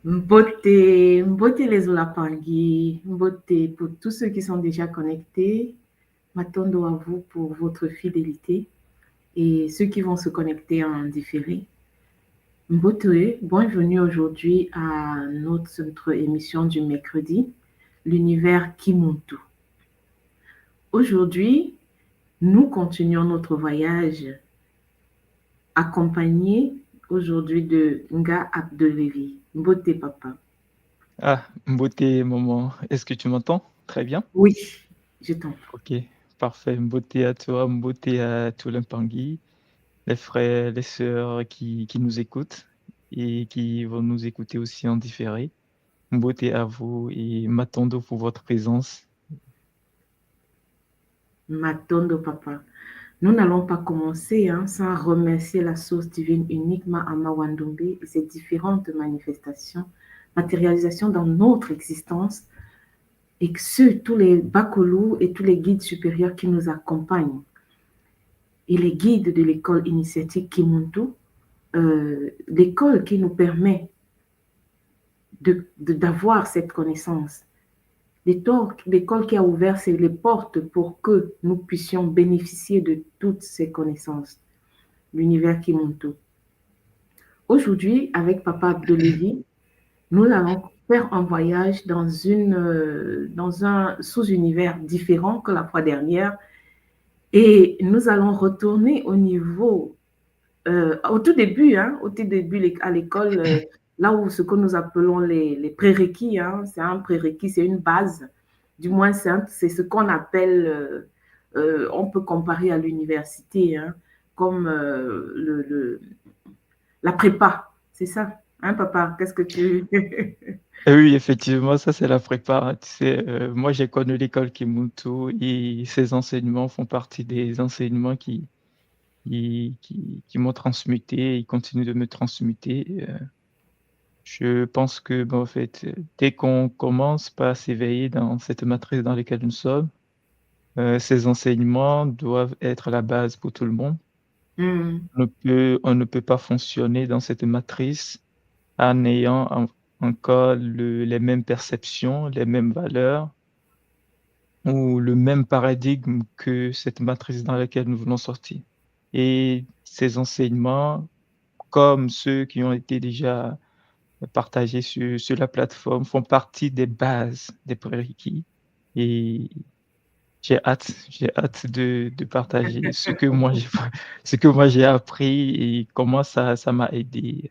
Mbote les Olapangi, Mbote pour tous ceux qui sont déjà connectés. Matondo à vous pour votre fidélité et ceux qui vont se connecter en différé. Mbote, bienvenue aujourd'hui à notre émission du mercredi, l'univers Kimuntu. Aujourd'hui, nous continuons notre voyage accompagné aujourd'hui de Nga Abdelevi. Mbote papa. Ah, beauté, maman, est-ce que tu m'entends? Très bien. Oui, je t'entends. Ok, parfait. Beauté à toi, beauté à tout l'Impangui, les frères, les sœurs qui nous écoutent et qui vont nous écouter aussi en différé. Beauté à vous et m'attendons pour votre présence. Matondo papa. Nous n'allons pas commencer sans remercier la source divine unique Mahama Wandumbe et ses différentes manifestations, matérialisations dans notre existence et ceux, tous les bakolous et tous les guides supérieurs qui nous accompagnent et les guides de l'école initiatique Kimuntu, l'école qui nous permet d'avoir cette connaissance. L'école qui a ouvert les portes pour que nous puissions bénéficier de toutes ces connaissances. L'univers Kimuntu. Aujourd'hui, avec Papa Abdelevi, nous allons faire un voyage dans un sous-univers différent que la fois dernière et nous allons retourner au niveau, au tout début à l'école, là où ce que nous appelons les prérequis, c'est un prérequis, c'est une base, du moins c'est ce qu'on appelle, on peut comparer à l'université, comme la prépa, c'est ça, hein, papa? Qu'est-ce que tu... Et oui, effectivement, ça c'est la prépa, hein. Tu sais, moi j'ai connu l'école Kimuntu et ses enseignements font partie des enseignements qui m'ont transmuté et continuent de me transmuter. Je pense que, en fait, dès qu'on commence par s'éveiller dans cette matrice dans laquelle nous sommes, ces enseignements doivent être la base pour tout le monde. Hmm. On ne peut pas fonctionner dans cette matrice en ayant encore les mêmes perceptions, les mêmes valeurs ou le même paradigme que cette matrice dans laquelle nous voulons sortir. Et ces enseignements, comme ceux qui ont été déjà partagés sur la plateforme, font partie des bases des prérequis. Et j'ai hâte de partager ce que moi j'ai appris et comment ça m'a aidé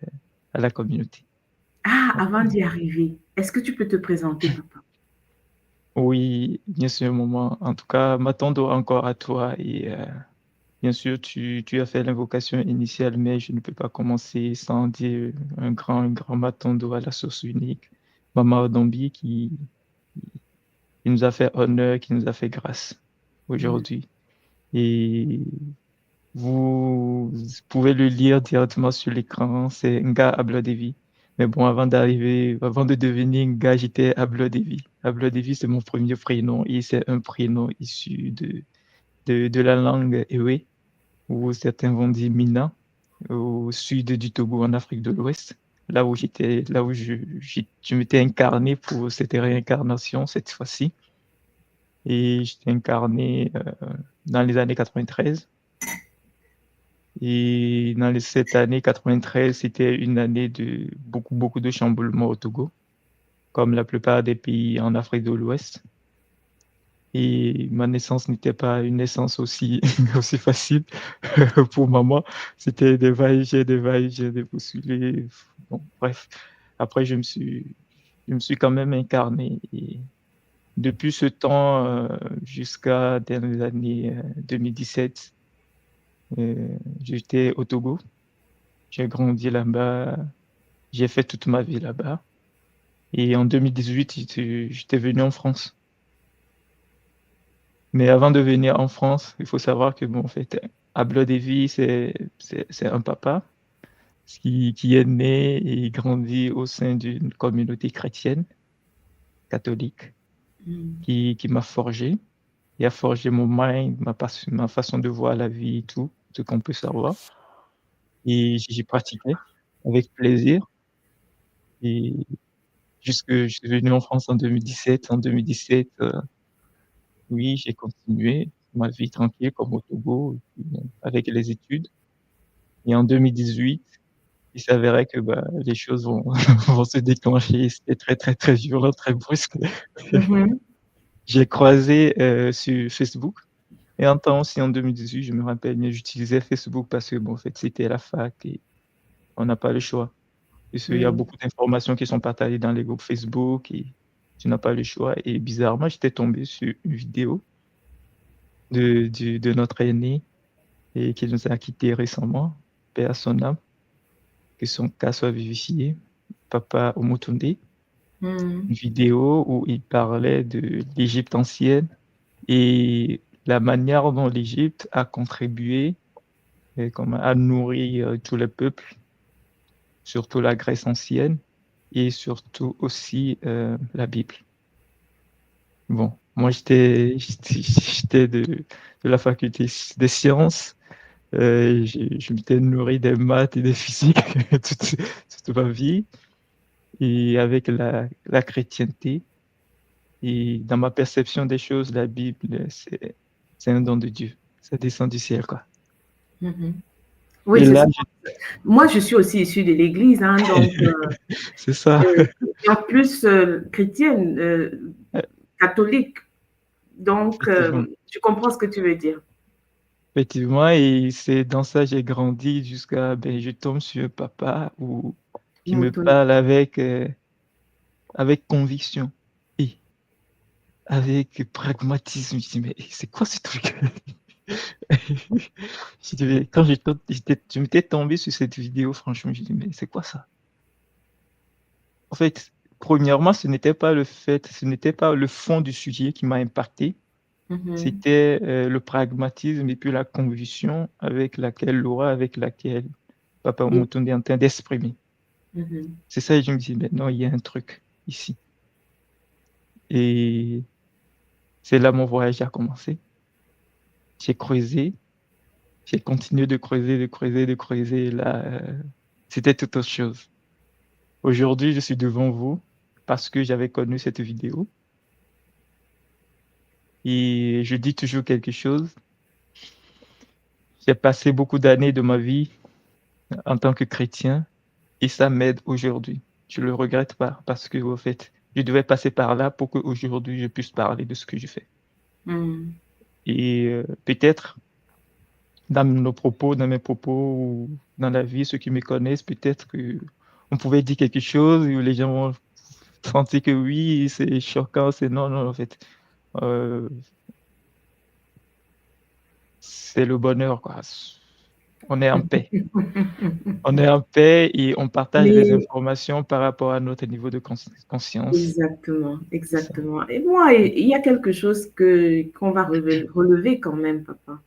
à la communauté. Ah, avant d'y arriver, est-ce que tu peux te présenter, papa? Oui, bien sûr, maman. En tout cas, m'attendons encore à toi et bien sûr, tu as fait l'invocation initiale, mais je ne peux pas commencer sans dire un grand m'attendons à la source unique, Maman Odombi, qui nous a fait honneur, qui nous a fait grâce Hmm. aujourd'hui. Et vous pouvez le lire directement sur l'écran, c'est Nga Ablodevi. Mais bon, avant de devenir Nga, j'étais Ablodevi. Ablodevi, c'est mon premier prénom et c'est un prénom issu de la langue Ewe, ou certains vont dire Mina, au sud du Togo, en Afrique de l'Ouest. Là où je m'étais incarné pour cette réincarnation cette fois-ci. Et j'étais incarné dans les années 93. Et cette année 93, c'était une année de beaucoup, beaucoup de chamboulements au Togo, comme la plupart des pays en Afrique de l'Ouest. Et ma naissance n'était pas une naissance aussi, aussi facile pour maman. C'était des va-et-vient, des postulés. Bon, bref. Après, je me suis quand même incarné. Et depuis ce temps, jusqu'à dans les années 2017, j'étais au Togo. J'ai grandi là-bas. J'ai fait toute ma vie là-bas. Et en 2018, j'étais venu en France. Mais avant de venir en France, il faut savoir que, bon, en fait, Ablo Devi, c'est un papa qui est né et grandi au sein d'une communauté chrétienne, catholique, Hmm. qui m'a forgé. Il a forgé mon mind, ma façon de voir la vie et tout, ce qu'on peut savoir. Et j'ai pratiqué avec plaisir. jusque je suis venu en France en 2017. En 2017, oui, j'ai continué ma vie tranquille comme au Togo, et puis, avec les études et en 2018, il s'avérait que, bah, les choses vont vont se déclencher et c'était très, très, très violent, très brusque. Mhm. J'ai croisé, sur Facebook et un temps aussi en 2018, je me rappelle bien, j'utilisais Facebook parce que, bon, en fait, c'était la fac et on n'a pas le choix. Puisqu'il y a Mhm. beaucoup d'informations qui sont partagées dans les groupes Facebook et tu n'as pas le choix et bizarrement, j'étais tombé sur une vidéo de notre aîné et qui nous a quittés récemment, paix à son âme, que son cas soit vivifié, Papa Omotunde. Mhm. Une vidéo où il parlait de l'Égypte ancienne et la manière dont l'Égypte a contribué comme à nourrir tous les peuples, surtout la Grèce ancienne et surtout aussi la Bible. Bon, moi j'étais de la faculté des sciences. Je m'étais nourri des maths et des physiques toute ma vie et avec la chrétienté et dans ma perception des choses, la Bible, c'est un don de Dieu. Ça descend du ciel, quoi. Mhm. Oui, Et c'est là, ça. Moi, je suis aussi issue de l'Église, hein, donc c'est ça. et en plus chrétienne, catholique. Donc, Effectivement. je comprends ce que tu veux dire. Effectivement, et c'est dans ça que j'ai grandi jusqu'à, ben, je tombe sur un papa qui me Mouton. parle avec conviction et avec pragmatisme. Je dis, mais c'est quoi ce truc? Je dis, mais quand je m'étais tombé sur cette vidéo, franchement, je dis, mais c'est quoi ça? En fait, premièrement, ce n'était pas le fond du sujet qui m'a impacté, Mhm. c'était le pragmatisme et puis la conviction avec laquelle l'aura avec laquelle Papa Et- Omotunde est en train d'exprimer. mhm. C'est ça, et je me dis, mais non, il y a un truc ici. Et c'est là mon voyage a commencé. J'ai creusé, j'ai continué de creuser, de creuser, de creuser. Et là, c'était toute autre chose. Aujourd'hui, je suis devant vous parce que j'avais connu cette vidéo. Et je dis toujours quelque chose. J'ai passé beaucoup d'années de ma vie en tant que chrétien et ça m'aide aujourd'hui. Je le regrette pas parce que, au fait, je devais passer par là pour qu'aujourd'hui je puisse parler de ce que je fais. Mhm. Et peut-être dans mes propos ou dans la vie, ceux qui me connaissent, peut-être que on pouvait dire quelque chose et les gens vont sentir que oui, c'est choquant, c'est non, non, en fait, euh, c'est le bonheur, quoi. On est en paix. On est en paix et on partage les Mais informations par rapport à notre niveau de conscience. exactement, C'est ça. exactement. Et moi, il y a quelque chose qu'on va relever quand même, papa.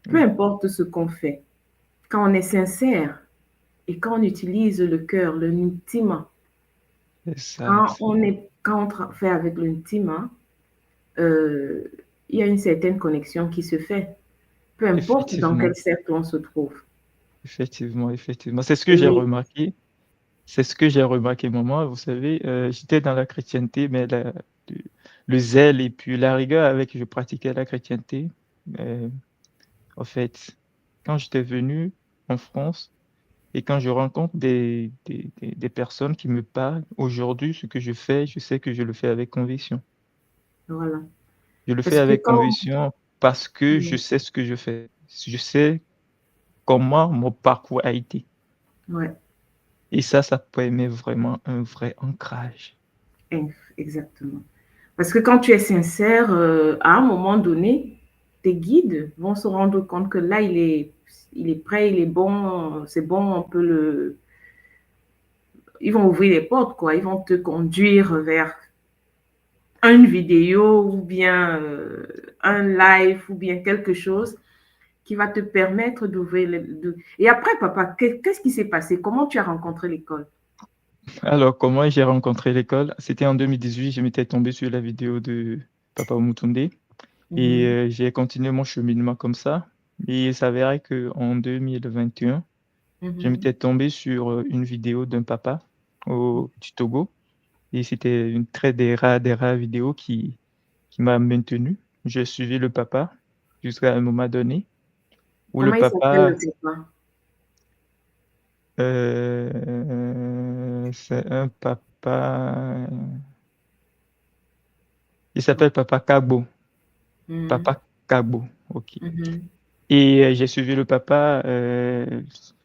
Peu Oui, importe ce qu'on fait, quand on est sincère et quand on utilise le cœur, l'intime, c'est ça. quand fait avec l'intime, euh, il y a une certaine connexion qui se fait, peu importe dans Effectivement, quel cercle on se trouve. effectivement, effectivement. C'est ce que j'ai Et remarqué. C'est ce que j'ai remarqué, maman. Vous savez, j'étais dans la chrétienté, mais le, le zèle et puis la rigueur avec que je pratiquais la chrétienté, euh, en fait, quand j'étais venu en France et quand je rencontre des personnes qui me parlent, aujourd'hui, ce que je fais, je sais que je le fais avec conviction. voilà. Je le fais Parce que avec quand, conviction parce que je sais ce que je fais. Je sais comment mon parcours a été. ouais, Et ça permet vraiment un vrai ancrage. exactement. Parce que quand tu es sincère, à un moment donné, tes guides vont se rendre compte que là, il est prêt, il est bon, c'est bon, on peut ils vont ouvrir les portes, quoi. Ils vont te conduire vers une vidéo ou bien un live ou bien quelque chose qui va te permettre d'ouvrir Et après, papa, qu'est-ce qui s'est passé? Comment tu as rencontré l'école? Alors, comment j'ai rencontré l'école? C'était en 2018, je m'étais tombé sur la vidéo de Papa Omutunde et Mhm, j'ai continué mon cheminement comme ça. Et il s'avérait qu'en 2021, je mhm, m'étais tombé sur une vidéo d'un papa du Togo Et c'était une des rares vidéos qui m'a maintenu. J'ai suivi le papa jusqu'à un moment donné où le Comment il s'appelle papa, le papa? c'est un papa, il Oh. s'appelle Papa Kagbo. Mhm, Papa Kagbo, ok. mhm, Et j'ai suivi le papa.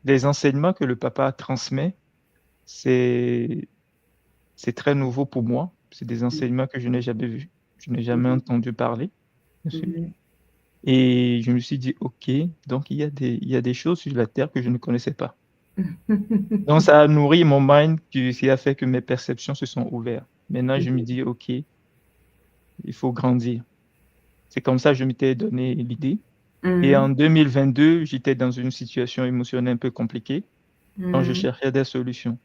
Les enseignements que le papa transmet, c'est c'est très nouveau pour moi. C'est des enseignements que je n'ai jamais vus. Je n'ai jamais mhm, entendu parler, bien sûr. mhm, Et je me suis dit, OK, donc il y a des choses sur la terre que je ne connaissais pas. Donc ça a nourri mon mind, qui a fait que mes perceptions se sont ouvertes. Maintenant, je me mhm, dis, OK, il faut grandir. C'est comme ça que je m'étais donné l'idée. Et en mhm, 2022, j'étais dans une situation émotionnelle un peu compliquée, donc je mhm, cherchais des solutions.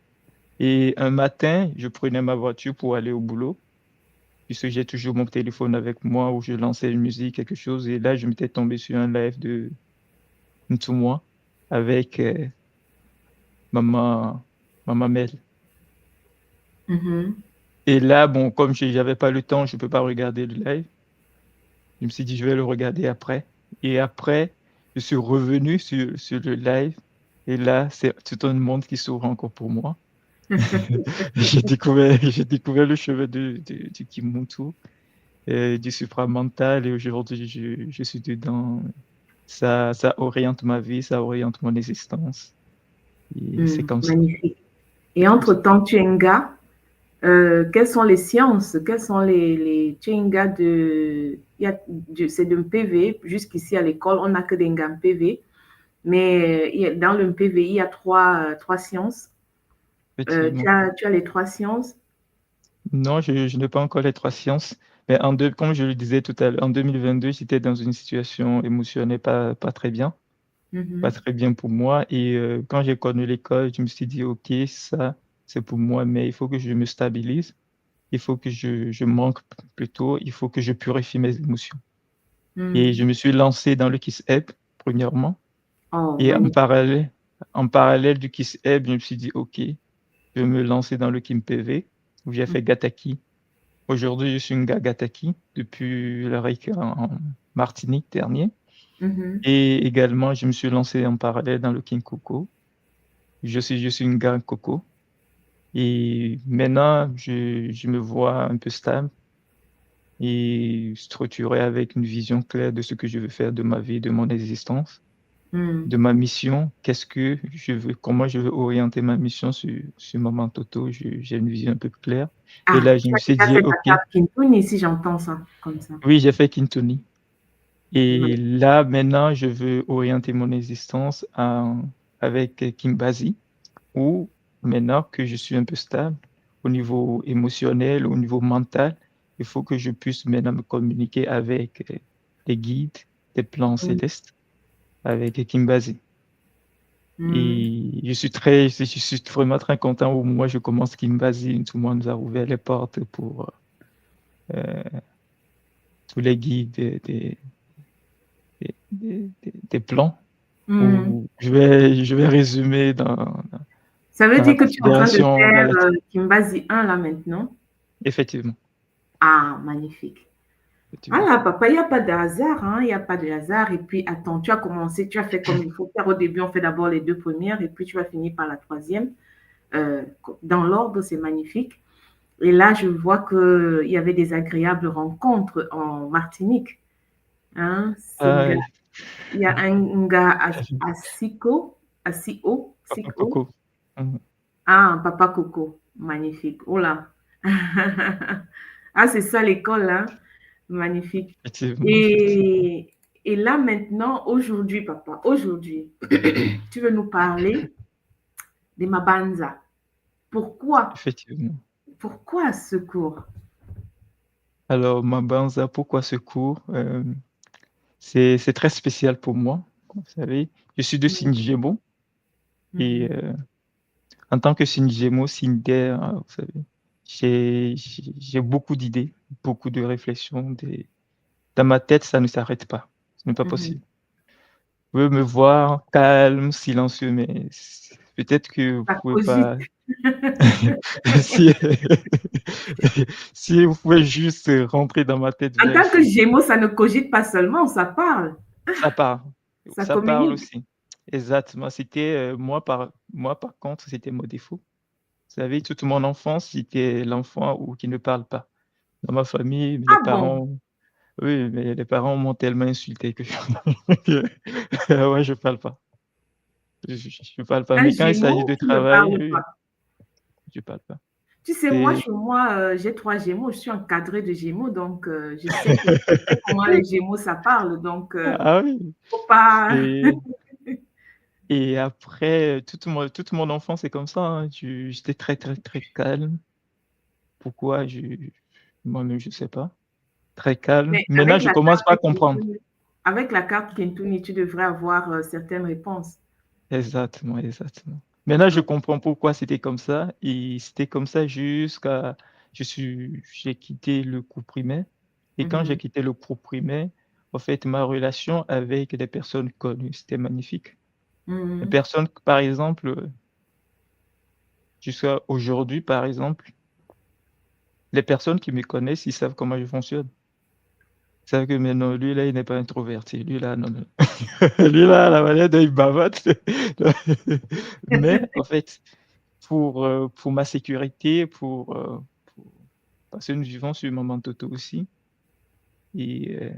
Et un matin, je prenais ma voiture pour aller au boulot, puisque j'ai toujours mon téléphone avec moi où je lançais une musique, quelque chose. Et là, je m'étais tombé sur un live de Ntumwa avec maman, maman Mel. mhm. Et là, bon, comme j'avais pas le temps, je peux pas regarder le live. Je me suis dit, je vais le regarder après. Et après, je suis revenu sur le live. Et là, c'est tout un monde qui s'ouvre encore pour moi. J'ai découvert le chemin du Kimuntu, du supramental. Et aujourd'hui, je suis dedans. Ça oriente ma vie, ça oriente mon existence. Et c'est comme ça. Magnifique. Et C'est comme ça. entre-temps, tu es un gars. Quelles sont les sciences? Quels sont tu es un gars c'est de PV. Jusqu'ici à l'école, on n'a que des gars PV. Mais dans le PV, il y a trois sciences. Effectivement. Tu as les trois sciences. Non, je n'ai pas encore les trois sciences. Mais comme je le disais tout à l'heure, en 2022, j'étais dans une situation émotionnelle pas très bien, pas Mhm, très bien pour moi. Et quand j'ai connu l'école, je me suis dit, OK, ça, c'est pour moi, mais il faut que je me stabilise. Il faut que je manque plutôt. Il faut que je purifie mes émotions. Et je mhm. me suis lancé dans le Kiss App, premièrement. Oh, Et magnifique. en parallèle du Kiss App, je me suis dit, OK, je vais me lancer dans le Kim PV, où j'ai fait Gataki. Aujourd'hui, je suis un gars Gataki depuis le RIC en Martinique dernier. Mhm, Et également, je me suis lancé en parallèle dans le King Coco. Je suis une gars Coco. Et maintenant, je me vois un peu stable et structuré avec une vision claire de ce que je veux faire de ma vie, de mon existence, mhm. de ma mission. Comment je veux orienter ma mission sur Maman Toto. J'ai une vision un peu claire. Et Ah, là, je tu me as suis déjà dit, fait ta OK, carte Kintuni, si j'entends ça comme ça. oui, j'ai fait Kintoni. Et Magnifique. là, maintenant, je veux orienter mon existence avec Kimbazi, où maintenant que je suis un peu stable au niveau émotionnel, au niveau mental, il faut que je puisse maintenant me communiquer avec les guides des plans Mhm, célestes, avec Kimbazi. mhm. Et je suis vraiment très content où moi je commence Kimbazi, tout le monde nous a ouvert les portes pour euh, tous les guides des plans. Mhm. Où je vais résumer Ça veut dans la dire que tu es en train de Confédération faire Galactique. Kimbasi 1 là maintenant. Effectivement, Ah, magnifique. Ah effectivement. là, papa, il n'y a pas de hasard, hein, il n'y a pas de hasard. Et puis, attends, tu as commencé, tu as fait comme il faut faire au début. On fait d'abord les deux premières et puis tu vas finir par la troisième. Euh, dans l'ordre, c'est magnifique. Et là, je vois qu'il y avait des agréables rencontres en Martinique. Hein, Ah, il y a un gars à Sico, à Sio, Papa Sico. Coco. Mhm. Ah, Papa Coco, magnifique. Oh là. Ah, c'est ça l'école, hein? Magnifique. Effectivement, effectivement. Et là maintenant, aujourd'hui, papa, aujourd'hui, tu veux nous parler de Mabanza. Pourquoi? Effectivement. Pourquoi ce cours? Alors, Mabanza, pourquoi ce cours? C'est très spécial pour moi. Vous savez, je suis de signe Gémeaux et Mhm, en tant que signe Gémeaux, signe d'air, vous savez, j'ai beaucoup d'idées, beaucoup de réflexions. Dans ma tête, ça ne s'arrête pas. Ce n'est pas mhm, possible. Vous pouvez me voir calme, silencieux, mais Peut-être que vous Ça pouvez cogite. pas. Si, si vous pouvez juste rentrer dans ma tête En via tant que ici. Gémeaux, ça ne cogite pas seulement, ça parle, Ça parle. ça Ça parle communique. aussi. Exactement. C'était moi par contre, c'était mon défaut. Vous savez, toute mon enfance, j'étais l'enfant qui ne parle pas. Dans ma famille, les Ah bon? parents, oui, mais les parents m'ont tellement insulté que ouais, je parle pas. Je parle pas. Un Mais quand il s'agit Gémeaux de qui ne travail, parle oui, pas. je parle pas. Tu sais, moi, C'est chez moi, j'ai 3 Gémeaux, je suis encadrée de Gémeaux, donc je sais comment les Gémeaux, ça parle, donc ah oui. faut pas... Et et après, toute mon enfance, c'est comme ça, hein. J'étais très, très, très calme. Pourquoi? Moi-même, je sais pas. Très calme. Mais Maintenant, je commence pas à comprendre. avec la carte Kintuni, tu devrais avoir certaines réponses. Exactement, exactement. Maintenant, je Ouais. comprends pourquoi c'était comme ça. Et c'était comme ça jusqu'à j'ai quitté le cours primaire. Et quand j'ai Mhm. quitté le cours primaire, en fait, ma relation avec des personnes connues, c'était magnifique. Les Mhm. personnes, par exemple, jusqu'à aujourd'hui, par exemple, les personnes qui me connaissent, ils savent comment je fonctionne. Ils savent que maintenant, lui, là, il n'est pas introverti. Lui, là, non, non. Lui, là, la manière dont il bavade. Mais, en fait, pour ma sécurité, pour parce que nous vivons sur Mamantoto aussi et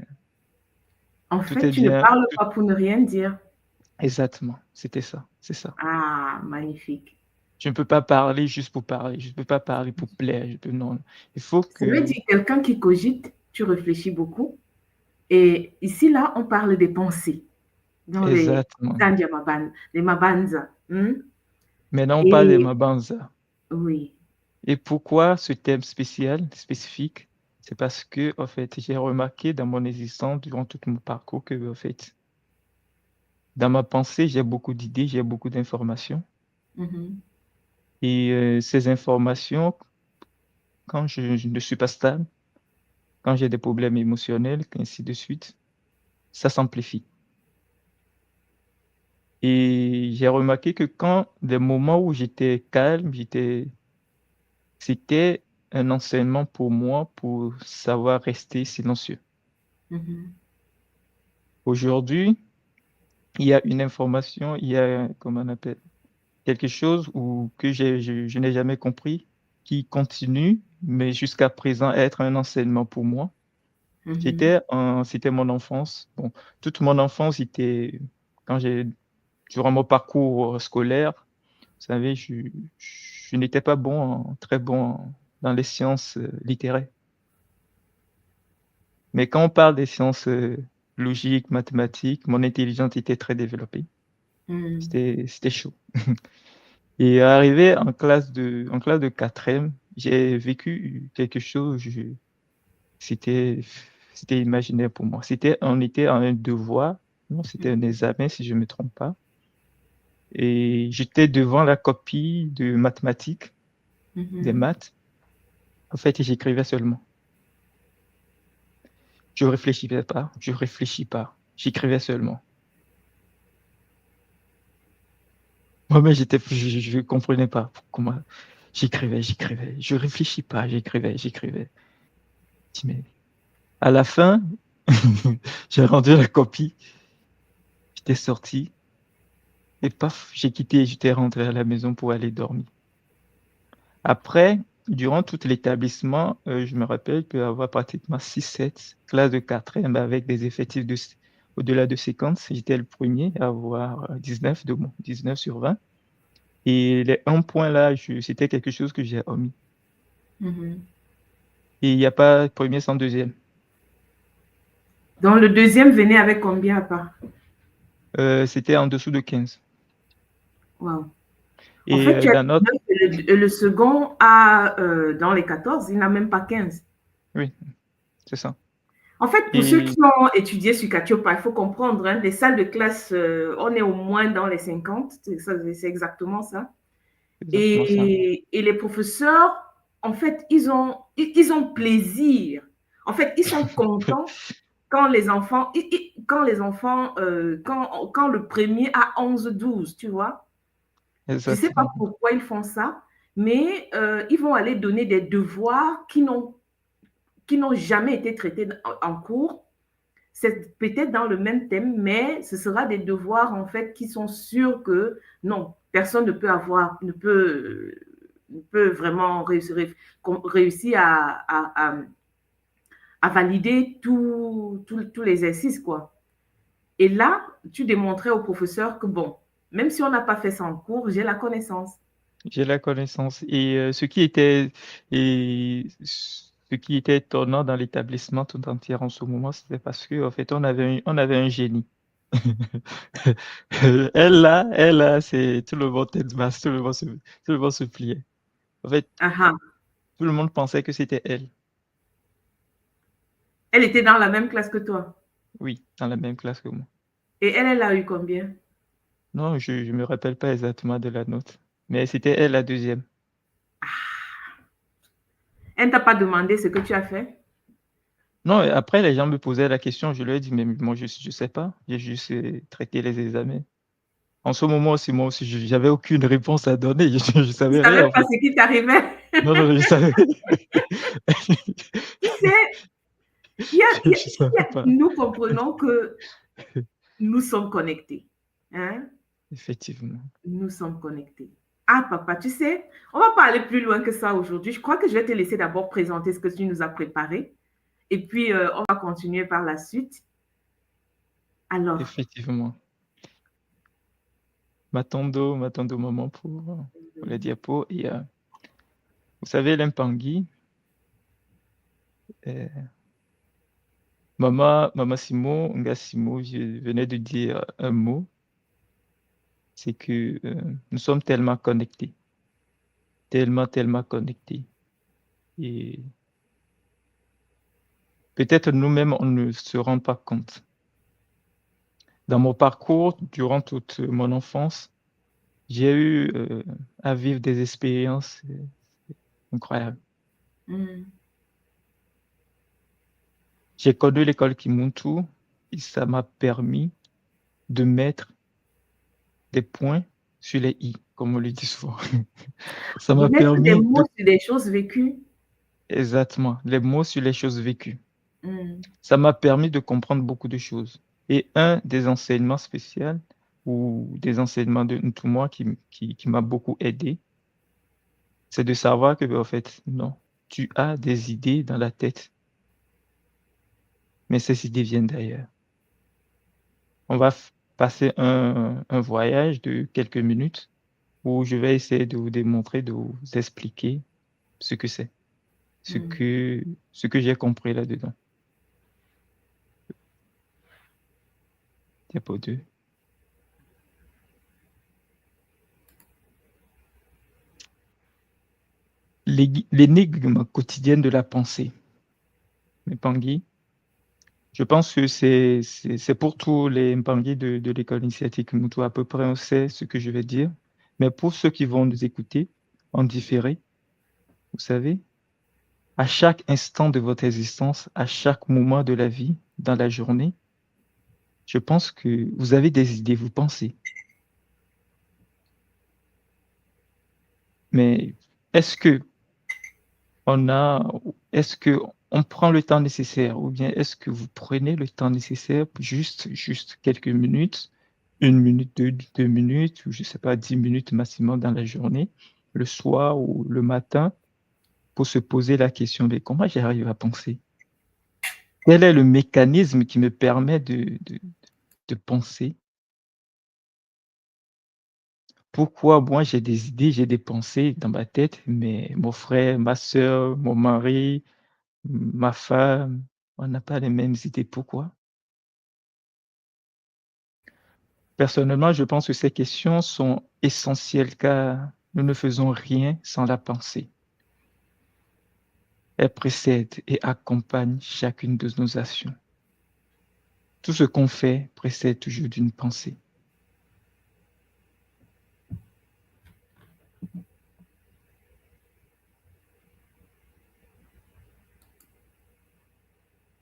En tout fait, est tu ne bien parles tout pas pour ne rien dire. exactement, c'était ça, c'est ça. Ah, magnifique. Je ne peux pas parler juste pour parler, je ne peux pas parler pour plaire, je peux non. Il faut Ça veut que dire quelqu'un qui cogite, tu réfléchis beaucoup. Et ici, là, on parle des pensées dans les exactement. les Mabanza. Maintenant, on parle de Et Mabanza. oui. Et pourquoi ce thème spécifique? C'est parce que, en fait, j'ai remarqué dans mon existence, durant tout mon parcours, que, en fait, dans ma pensée, j'ai beaucoup d'idées, j'ai beaucoup d'informations. Mhm, Et ces informations, quand je ne suis pas stable, quand j'ai des problèmes émotionnels, ainsi de suite, ça s'amplifie. Et j'ai remarqué que quand des moments où j'étais calme, c'était un enseignement pour moi pour savoir rester silencieux. mhm, Aujourd'hui, il y a une information, il y a, comment on appelle, quelque chose que je n'ai jamais compris, qui continue, mais jusqu'à présent être un enseignement pour moi. mhm. C'était mon enfance. Bon, toute mon enfance, quand durant mon parcours scolaire, vous savez, je n'étais pas très bon dans les sciences littéraires. Mais quand on parle des sciences logiques, mathématiques, mon intelligence était très développée. Mhm. C'était chaud. Et arrivé en classe de quatrième, j'ai vécu quelque chose, c'était, c'était imaginaire pour moi. On était en un devoir, non, c'était un examen si je ne me trompe pas. Et j'étais devant la copie de mathématiques, des Mhm. maths. En fait, j'écrivais seulement. Je réfléchissais pas, je réfléchis pas. J'écrivais seulement. Moi-même, je comprenais pas comment j'écrivais. Je réfléchis pas, j'écrivais. Je dis, mais à la fin, j'ai rendu la copie, j'étais sorti et paf, j'ai quitté, j'étais rentré à la maison pour aller dormir. Après, durant tout l'établissement, je me rappelle qu'avoir pratiquement 6-7 classes de 4e avec des effectifs au-delà de 50, j'étais le premier à avoir 19 de bon, 19 sur 20. Et les 1 point là, c'était quelque chose que j'ai omis. Mhm. Et il n'y a pas premier sans deuxième. Donc, le deuxième venait avec combien à part? C'était en dessous de 15. Wow. En Et fait, tu as dans notre... 19 et le second a, dans les 14, il n'a même pas 15. Oui, c'est ça. En fait, pour ceux qui Et ont étudié sur Catiopa, il faut comprendre, hein, les salles de classe, on est au moins dans les 50, c'est exactement ça. c'est exactement ça. Et les professeurs, en fait, ils ont plaisir. En fait, ils sont contents quand les enfants, quand le premier a 11, 12, tu vois. Je ne sais pas Exactement. pourquoi ils font ça, mais ils vont aller donner des devoirs qui n'ont jamais été traités en cours. C'est peut-être dans le même thème, mais ce sera des devoirs en fait qui sont sûrs que non, personne ne peut vraiment réussir à valider tous les exercices, quoi. Et là, tu démontrais au professeur que bon, même si on n'a pas fait ça en cours, j'ai la connaissance. J'ai la connaissance. Ce qui était étonnant dans l'établissement tout entier en ce moment, c'était parce que, en fait, on avait un génie. Elle là, c'est tout le monde était masse, tout le monde se pliait. En fait, Ah, ah. tout le monde pensait que c'était elle. Elle était dans la même classe que toi. Oui, dans la même classe que moi. Et elle a eu combien? Non, je me rappelle pas exactement de la note, mais c'était elle la deuxième. Elle ne t'a pas demandé ce que tu as fait? Non, et après, les gens me posaient la question, je leur ai dit, mais moi, je sais pas, j'ai juste traité les examens. En ce moment aussi, moi aussi, j'avais aucune réponse à donner. Je Tu ne savais rien, savais en pas fait. ce qui t'arrivait. Non, non, non, je savais. Tu sais, Je savais pas. nous comprenons que nous sommes connectés. Hein? Effectivement. Nous sommes connectés. Ah, papa, tu sais, on va pas aller plus loin que ça aujourd'hui. Je crois que je vais te laisser d'abord présenter ce que tu nous as préparé. Et puis, on va continuer par la suite. Alors, Effectivement. M'attendo maman pour les diapos. Et, vous savez, l'impangui, euh, Mama Simo, Nga Simo, je venais de dire un mot, c'est que nous sommes tellement connectés, tellement connectés. Et peut-être nous-mêmes, on ne se rend pas compte. Dans mon parcours, durant toute mon enfance, j'ai eu à vivre des expériences incroyables. hmm, J'ai connu l'école Kimuntu et ça m'a permis de mettre des points sur les i, comme on le dit souvent. Ça de m'a mettre des permis mots de sur des choses vécues. exactement les mots sur les choses vécues. Hmm, Ça m'a permis de comprendre beaucoup de choses. Et un des enseignements spéciaux ou des enseignements de Ntumwa qui m'a beaucoup aidé, c'est de savoir que, en fait, non, tu as des idées dans la tête, mais ces idées viennent d'ailleurs. On va passer un voyage de quelques minutes où je vais essayer de vous démontrer, de vous expliquer ce que c'est, hmm. ce que j'ai compris là-dedans. Diapo 2. L'énigme quotidienne de la pensée. Mais Pangui, je pense que c'est pour tous les Mpangui de l'école initiatique Mutu, à peu près on sait ce que je vais dire. Mais pour ceux qui vont nous écouter en différé, vous savez, à chaque instant de votre existence, à chaque moment de la vie, dans la journée, je pense que vous avez des idées, vous pensez. Mais est-ce que on a, est-ce que on prend le temps nécessaire ou bien est-ce que vous prenez le temps nécessaire pour juste quelques minutes, une minute, deux minutes, ou je sais pas, 10 minutes maximum dans la journée, le soir ou le matin, pour se poser la question de comment j'arrive à penser? Quel est le mécanisme qui me permet de penser? Pourquoi moi j'ai des idées, j'ai des pensées dans ma tête, mais mon frère, ma soeur, mon mari, ma femme, on n'a pas les mêmes idées. Pourquoi? Personnellement, je pense que ces questions sont essentielles car nous ne faisons rien sans la pensée. Elle précède et accompagne chacune de nos actions. Tout ce qu'on fait précède toujours d'une pensée.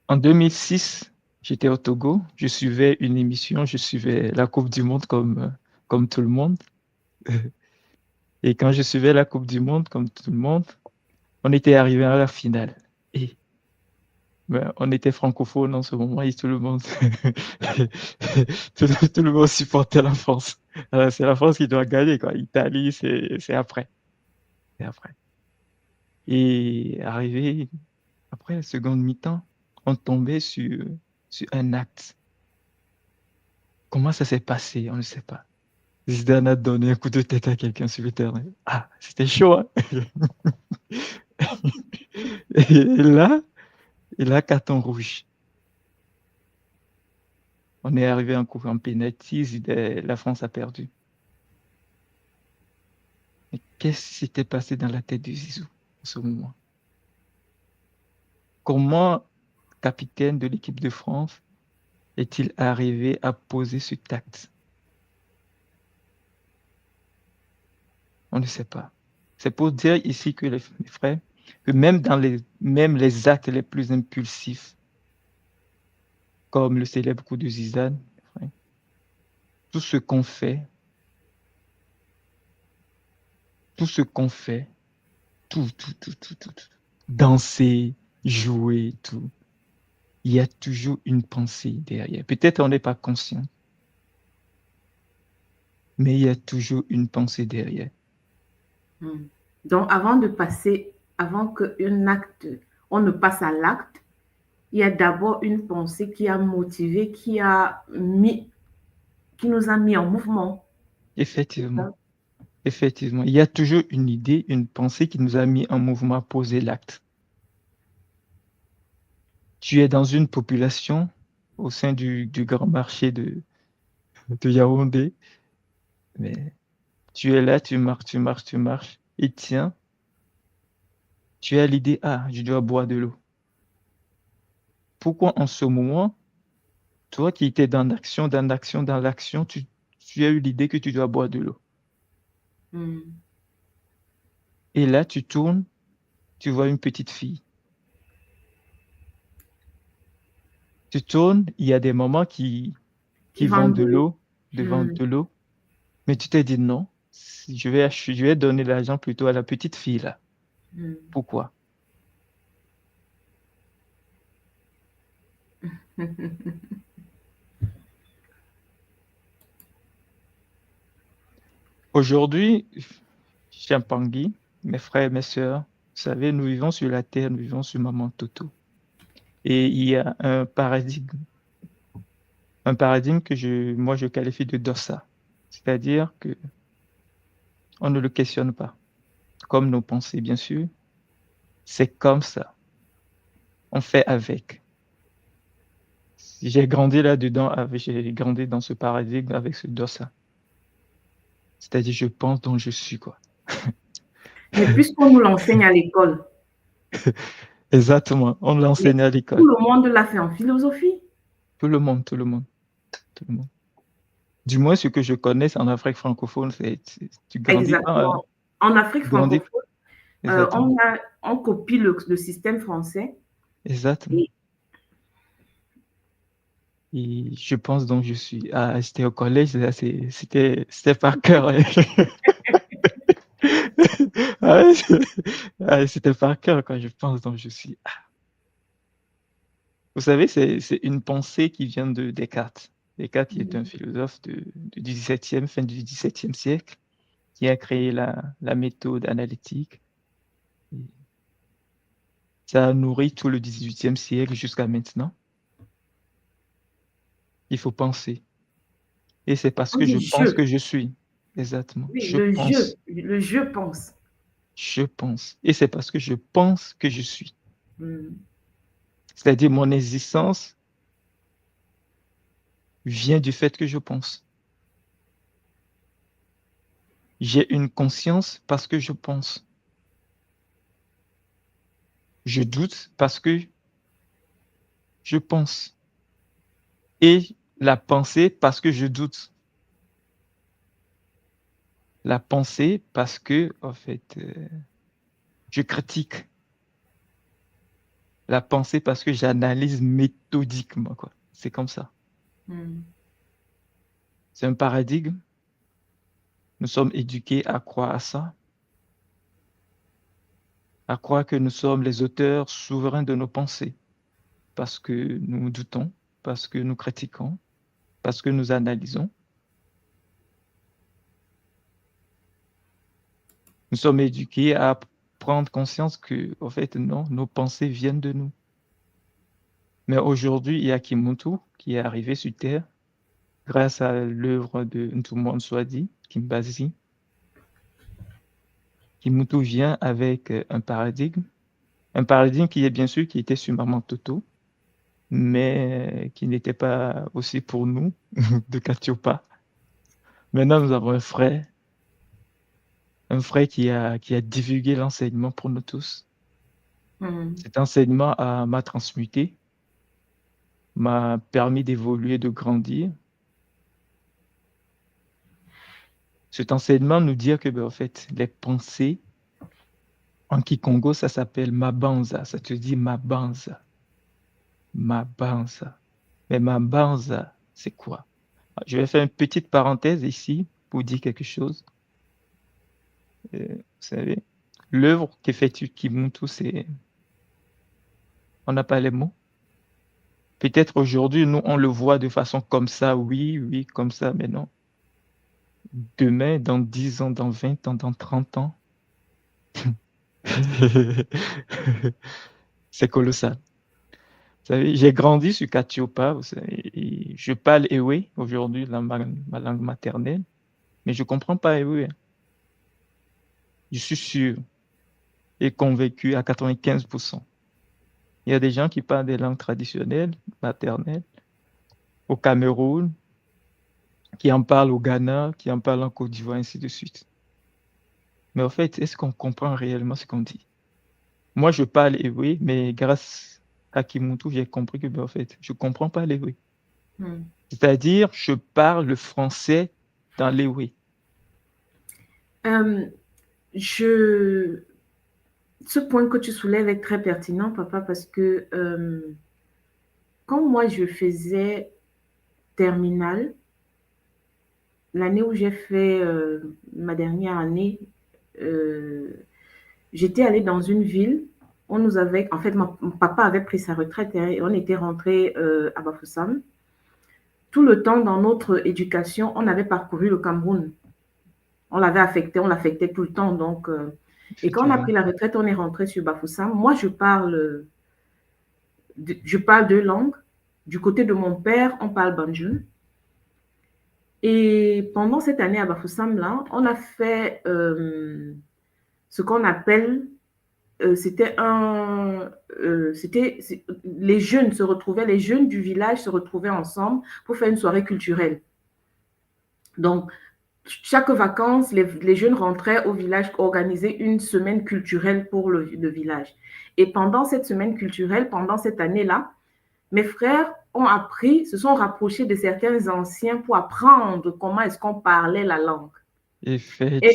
En 2006, j'étais au Togo, je suivais une émission, je suivais la Coupe du Monde comme tout le monde. Et quand je suivais la Coupe du Monde, comme tout le monde, on était arrivé à la finale. Et ben, on était francophone en ce moment et tout le monde, tout le monde supportait la France. Alors, c'est la France qui doit gagner, quoi. Italie, c'est après. C'est après. Et arrivé après la seconde mi-temps, on tombait sur un acte. Comment ça s'est passé? On ne sait pas. Zidane a donné un coup de tête à quelqu'un sur le terrain. Ah, c'était chaud, hein? Et là, carton rouge. On est arrivé en coup en pénalty, la France a perdu. Mais qu'est-ce qui s'était passé dans la tête de Zizou en ce moment? Comment, capitaine de l'équipe de France, est-il arrivé à poser ce tact? On ne sait pas. C'est pour dire ici que les frères, que même les actes les plus impulsifs, comme le célèbre coup de Zizane, frère, tout ce qu'on fait, tout ce qu'on fait, tout, danser, jouer, tout, il y a toujours une pensée derrière. Peut-être on n'est pas conscient, mais il y a toujours une pensée derrière. Hmm. Donc, avant qu'un acte, on ne passe à l'acte, il y a d'abord une pensée qui a motivé, qui nous a mis en mouvement. C'est Effectivement, ça? effectivement, il y a toujours une idée, une pensée qui nous a mis en mouvement à poser l'acte. Tu es dans une population au sein du grand marché de Yaoundé, mais tu es là, tu marches, et tiens, tu as l'idée, ah, je dois boire de l'eau. Pourquoi en ce moment, toi qui étais dans l'action, tu as eu l'idée que tu dois boire de l'eau. Hmm. Et là, tu tournes, tu vois une petite fille. Tu tournes, il y a des mamans Qui qui vendent vendent de de l'eau. l'eau, Hmm. de l'eau, mais tu t'es dit non, je vais donner l'argent plutôt à la petite fille là. Hmm. Pourquoi? Aujourd'hui, Champangui, mes frères et mes sœurs, vous savez, nous vivons sur la terre, nous vivons sur Maman Toto. Et il y a un paradigme que moi, je qualifie de dossa. C'est-à-dire que on ne le questionne pas. Comme nos pensées, bien sûr. C'est comme ça. On fait avec. J'ai grandi là-dedans, j'ai grandi dans ce paradigme avec ce dossa. C'est-à-dire, je pense donc je suis, quoi. Mais puisqu'on nous l'enseigne à l'école, Exactement. On mais l'enseigne à tout l'école. le monde l'a fait en philosophie. Tout le monde, tout le monde, tout le monde. Du moins, ce que je connais en Afrique francophone, tu grandis pas, Exactement. En Afrique tu grandis, francophone, exactement, on copie le système français. exactement. Et Et je pense donc je suis. Ah, j'étais au collège, là, c'était par cœur, hein. Ah ouais, ah, c'était par cœur quand je pense donc je suis. Vous savez, c'est une pensée qui vient de Descartes. Descartes, qui est un philosophe du 17e, fin du 17e siècle, qui a créé la méthode analytique. Et ça a nourri tout le 18e siècle jusqu'à maintenant. Il faut penser. Et c'est parce on que je dit pense je. que je suis. Exactement. Oui, Je pense. le je pense. Je pense. Et c'est parce que je pense que je suis. Hmm. C'est-à-dire mon existence vient du fait que je pense. J'ai une conscience parce que je pense. Je doute parce que je pense. Et la pensée parce que je doute. La pensée parce que, en fait, je critique. La pensée parce que j'analyse méthodiquement, quoi. C'est comme ça. Hmm. C'est un paradigme Nous sommes éduqués à croire à ça, à croire que nous sommes les auteurs souverains de nos pensées, parce que nous doutons, parce que nous critiquons, parce que nous analysons. Nous sommes éduqués à prendre conscience que, en fait, non, nos pensées viennent de nous. Mais aujourd'hui, il y a Kimuntu qui est arrivé sur Terre grâce à l'œuvre de Ntumon Swadi, Kimbazi. Kimuntu vient avec un paradigme qui est bien sûr qui était sur Maman Toto, mais qui n'était pas aussi pour nous de Katiopa. Maintenant, nous avons un frère qui a divulgué l'enseignement pour nous tous. Cet enseignement m'a transmuté, m'a permis d'évoluer, de grandir. Cet enseignement nous dit que, ben, en fait, les pensées, en Kikongo, ça s'appelle Mabanza. Ça te dit Mabanza. Mabanza. Mais Mabanza, c'est quoi? Je vais faire une petite parenthèse ici pour dire quelque chose. Vous savez, l'œuvre qu'effectue Kimuntu, c'est... On n'a pas les mots. Peut-être aujourd'hui, nous, on le voit de façon comme ça, oui, comme ça, mais non. Demain, dans 10 ans, dans 20 ans, dans 30 ans, c'est colossal. Vous savez, j'ai grandi sur Katiopa, vous savez, et je parle Ewe aujourd'hui, ma langue maternelle, mais je ne comprends pas Ewe. Je suis sûr et convaincu à 95%. Il y a des gens qui parlent des langues traditionnelles, maternelles, au Cameroun, qui en parlent au Ghana, qui en parlent en Côte d'Ivoire, ainsi de suite. Mais en fait, est-ce qu'on comprend réellement ce qu'on dit? Moi, je parle Ewe, mais grâce à Kimuntu, j'ai compris que, ben, en fait, je ne comprends pas l'Ewe. C'est-à-dire, je parle le français dans l'Ewe. Ce point que tu soulèves est très pertinent, papa, parce que quand moi je faisais terminale, l'année où j'ai fait ma dernière année, j'étais allée dans une ville. On nous avait, en fait, mon papa avait pris sa retraite et on était rentré à Bafoussam. Tout le temps dans notre éducation, on avait parcouru le Cameroun. On l'avait affecté, on l'affectait tout le temps. Donc, et quand on a pris la retraite, on est rentré sur Bafoussam. Moi, je parle deux langues. Du côté de mon père, on parle Banjul. Et pendant cette année à Bafoussam, là, on a fait ce qu'on appelle, les jeunes se retrouvaient, les jeunes du village se retrouvaient ensemble pour faire une soirée culturelle. Donc, chaque vacances, les jeunes rentraient au village organiser une semaine culturelle pour le village. Et pendant cette semaine culturelle, pendant cette année-là, mes frères ont appris, se sont rapprochés de certains anciens pour apprendre comment est-ce qu'on parlait la langue. Et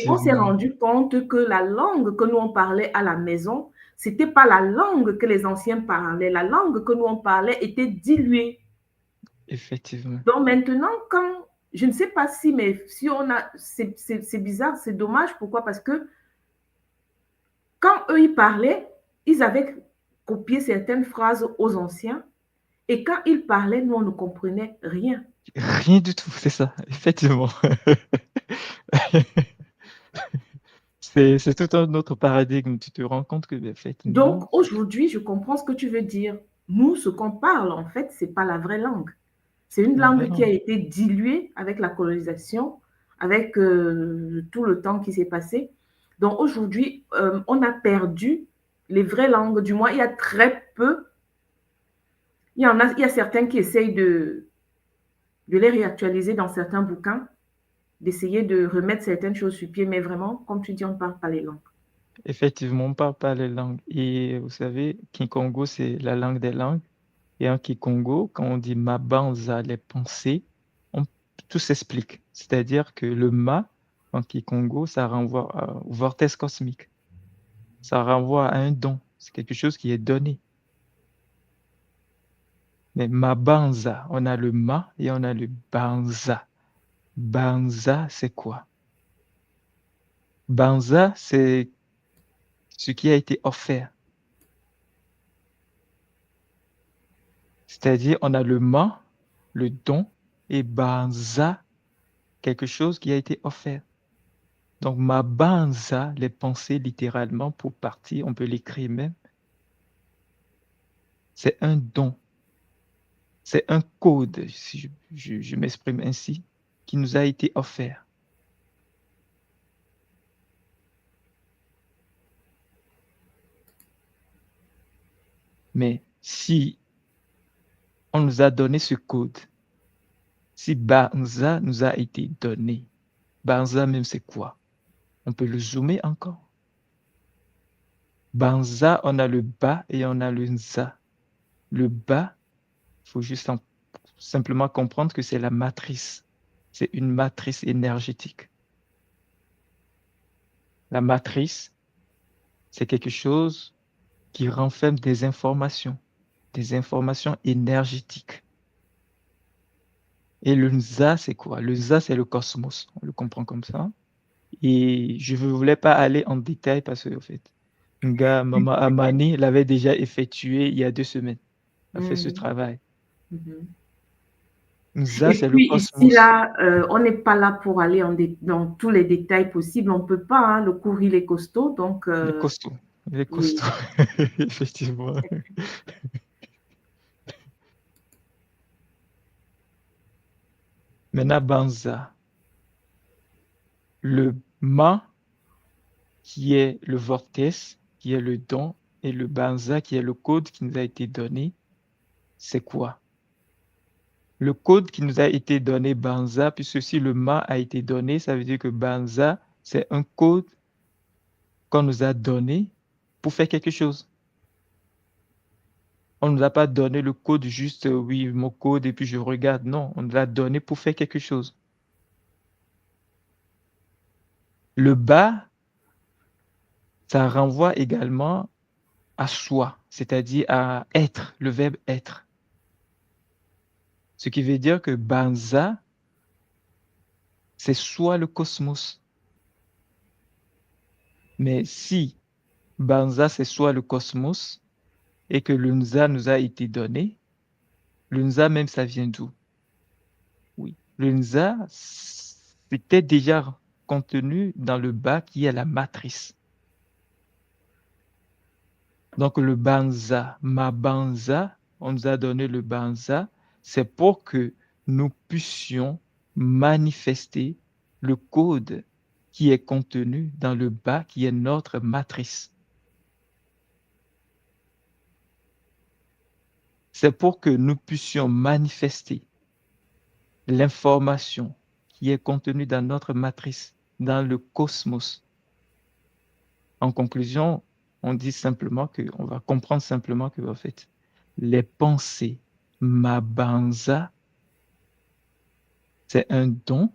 on s'est rendu compte que la langue que nous on parlait à la maison, c'était pas la langue que les anciens parlaient. La langue que nous on parlait était diluée. Effectivement. Donc maintenant, quand je ne sais pas si, mais si on a, c'est bizarre, c'est dommage. Pourquoi? Parce que quand eux ils parlaient, ils avaient copié certaines phrases aux anciens. Et quand ils parlaient, nous, on ne comprenait rien. Rien du tout, c'est ça, effectivement. C'est tout un autre paradigme. Tu te rends compte que, en fait, non. Donc, aujourd'hui, je comprends ce que tu veux dire. Nous, ce qu'on parle, en fait, ce n'est pas la vraie langue. C'est une langue qui a été diluée avec la colonisation, avec tout le temps qui s'est passé. Donc, aujourd'hui, on a perdu les vraies langues. Du moins, il y a très peu. Il y a certains qui essayent de les réactualiser dans certains bouquins, d'essayer de remettre certaines choses sur pied, mais vraiment, comme tu dis, on ne parle pas les langues. Effectivement, on ne parle pas les langues. Et vous savez, Kikongo, c'est la langue des langues. Et en Kikongo, quand on dit Mabanza, les pensées, tout s'explique. C'est-à-dire que le Ma, en Kikongo, ça renvoie au vortex cosmique. Ça renvoie à un don. C'est quelque chose qui est donné. Mais Mabanza, on a le Ma et on a le Banza. Banza, c'est quoi? Banza, c'est ce qui a été offert. C'est-à-dire, on a le ma, le don, et banza, quelque chose qui a été offert. Donc, ma banza, les pensées littéralement pour partir, on peut l'écrire même. C'est un don. C'est un code, si je m'exprime ainsi, qui nous a été offert. Mais si on nous a donné ce code, si banza nous a été donné, banza même c'est quoi? On peut le zoomer encore. Banza, on a le ba et on a le nza. Le ba, il faut juste simplement comprendre que c'est la matrice. C'est une matrice énergétique. La matrice, c'est quelque chose qui renferme des informations énergétiques. Et le nza, c'est quoi? Le nza, c'est le cosmos. On le comprend comme ça. Et je ne voulais pas aller en détail parce que, en fait, Nga Mama Amani l'avait déjà effectué il y a 2 semaines. A fait ce Mhm. travail. Mhm. Nza, Et c'est le puis ici, cosmos. là, on n'est pas là pour aller dans tous les détails possibles. On ne peut pas, hein. Le cours, il est costaud. Donc, Il est costaud. Il est oui. costaud. Effectivement. Maintenant, Banza. Le ma, qui est le vortex, qui est le don, et le Banza, qui est le code qui nous a été donné, c'est quoi? Le code qui nous a été donné, Banza, puisque si le ma a été donné, ça veut dire que Banza, c'est un code qu'on nous a donné pour faire quelque chose. On ne nous a pas donné le code juste, oui, mon code, et puis je regarde. Non, on nous l'a donné pour faire quelque chose. Le bas, ça renvoie également à soi, c'est-à-dire à être, le verbe être. Ce qui veut dire que Banza, c'est soit le cosmos. Mais si Banza, c'est soit le cosmos, et que le Nza nous a été donné, le Nza même, ça vient d'où? Oui. Le Nza, c'était déjà contenu dans le bas qui est la matrice. Donc le Banza, ma Banza, on nous a donné le Banza, c'est pour que nous puissions manifester le code qui est contenu dans le bas qui est notre matrice. C'est pour que nous puissions manifester l'information qui est contenue dans notre matrice, dans le cosmos. En conclusion, on dit simplement que, on va comprendre simplement que, en fait, les pensées Mabanza, c'est un don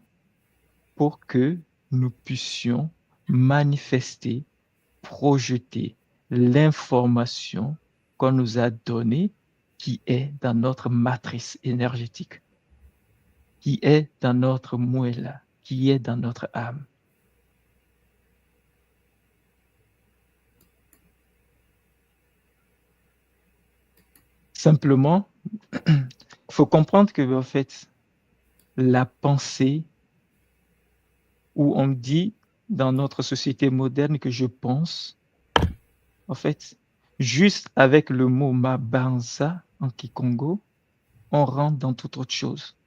pour que nous puissions manifester, projeter l'information qu'on nous a donnée qui est dans notre matrice énergétique, qui est dans notre muela, qui est dans notre âme. Simplement, il faut comprendre que, en fait, la pensée, où on dit dans notre société moderne que je pense, en fait, juste avec le mot Mabanza en Kikongo, on rentre dans toute autre chose.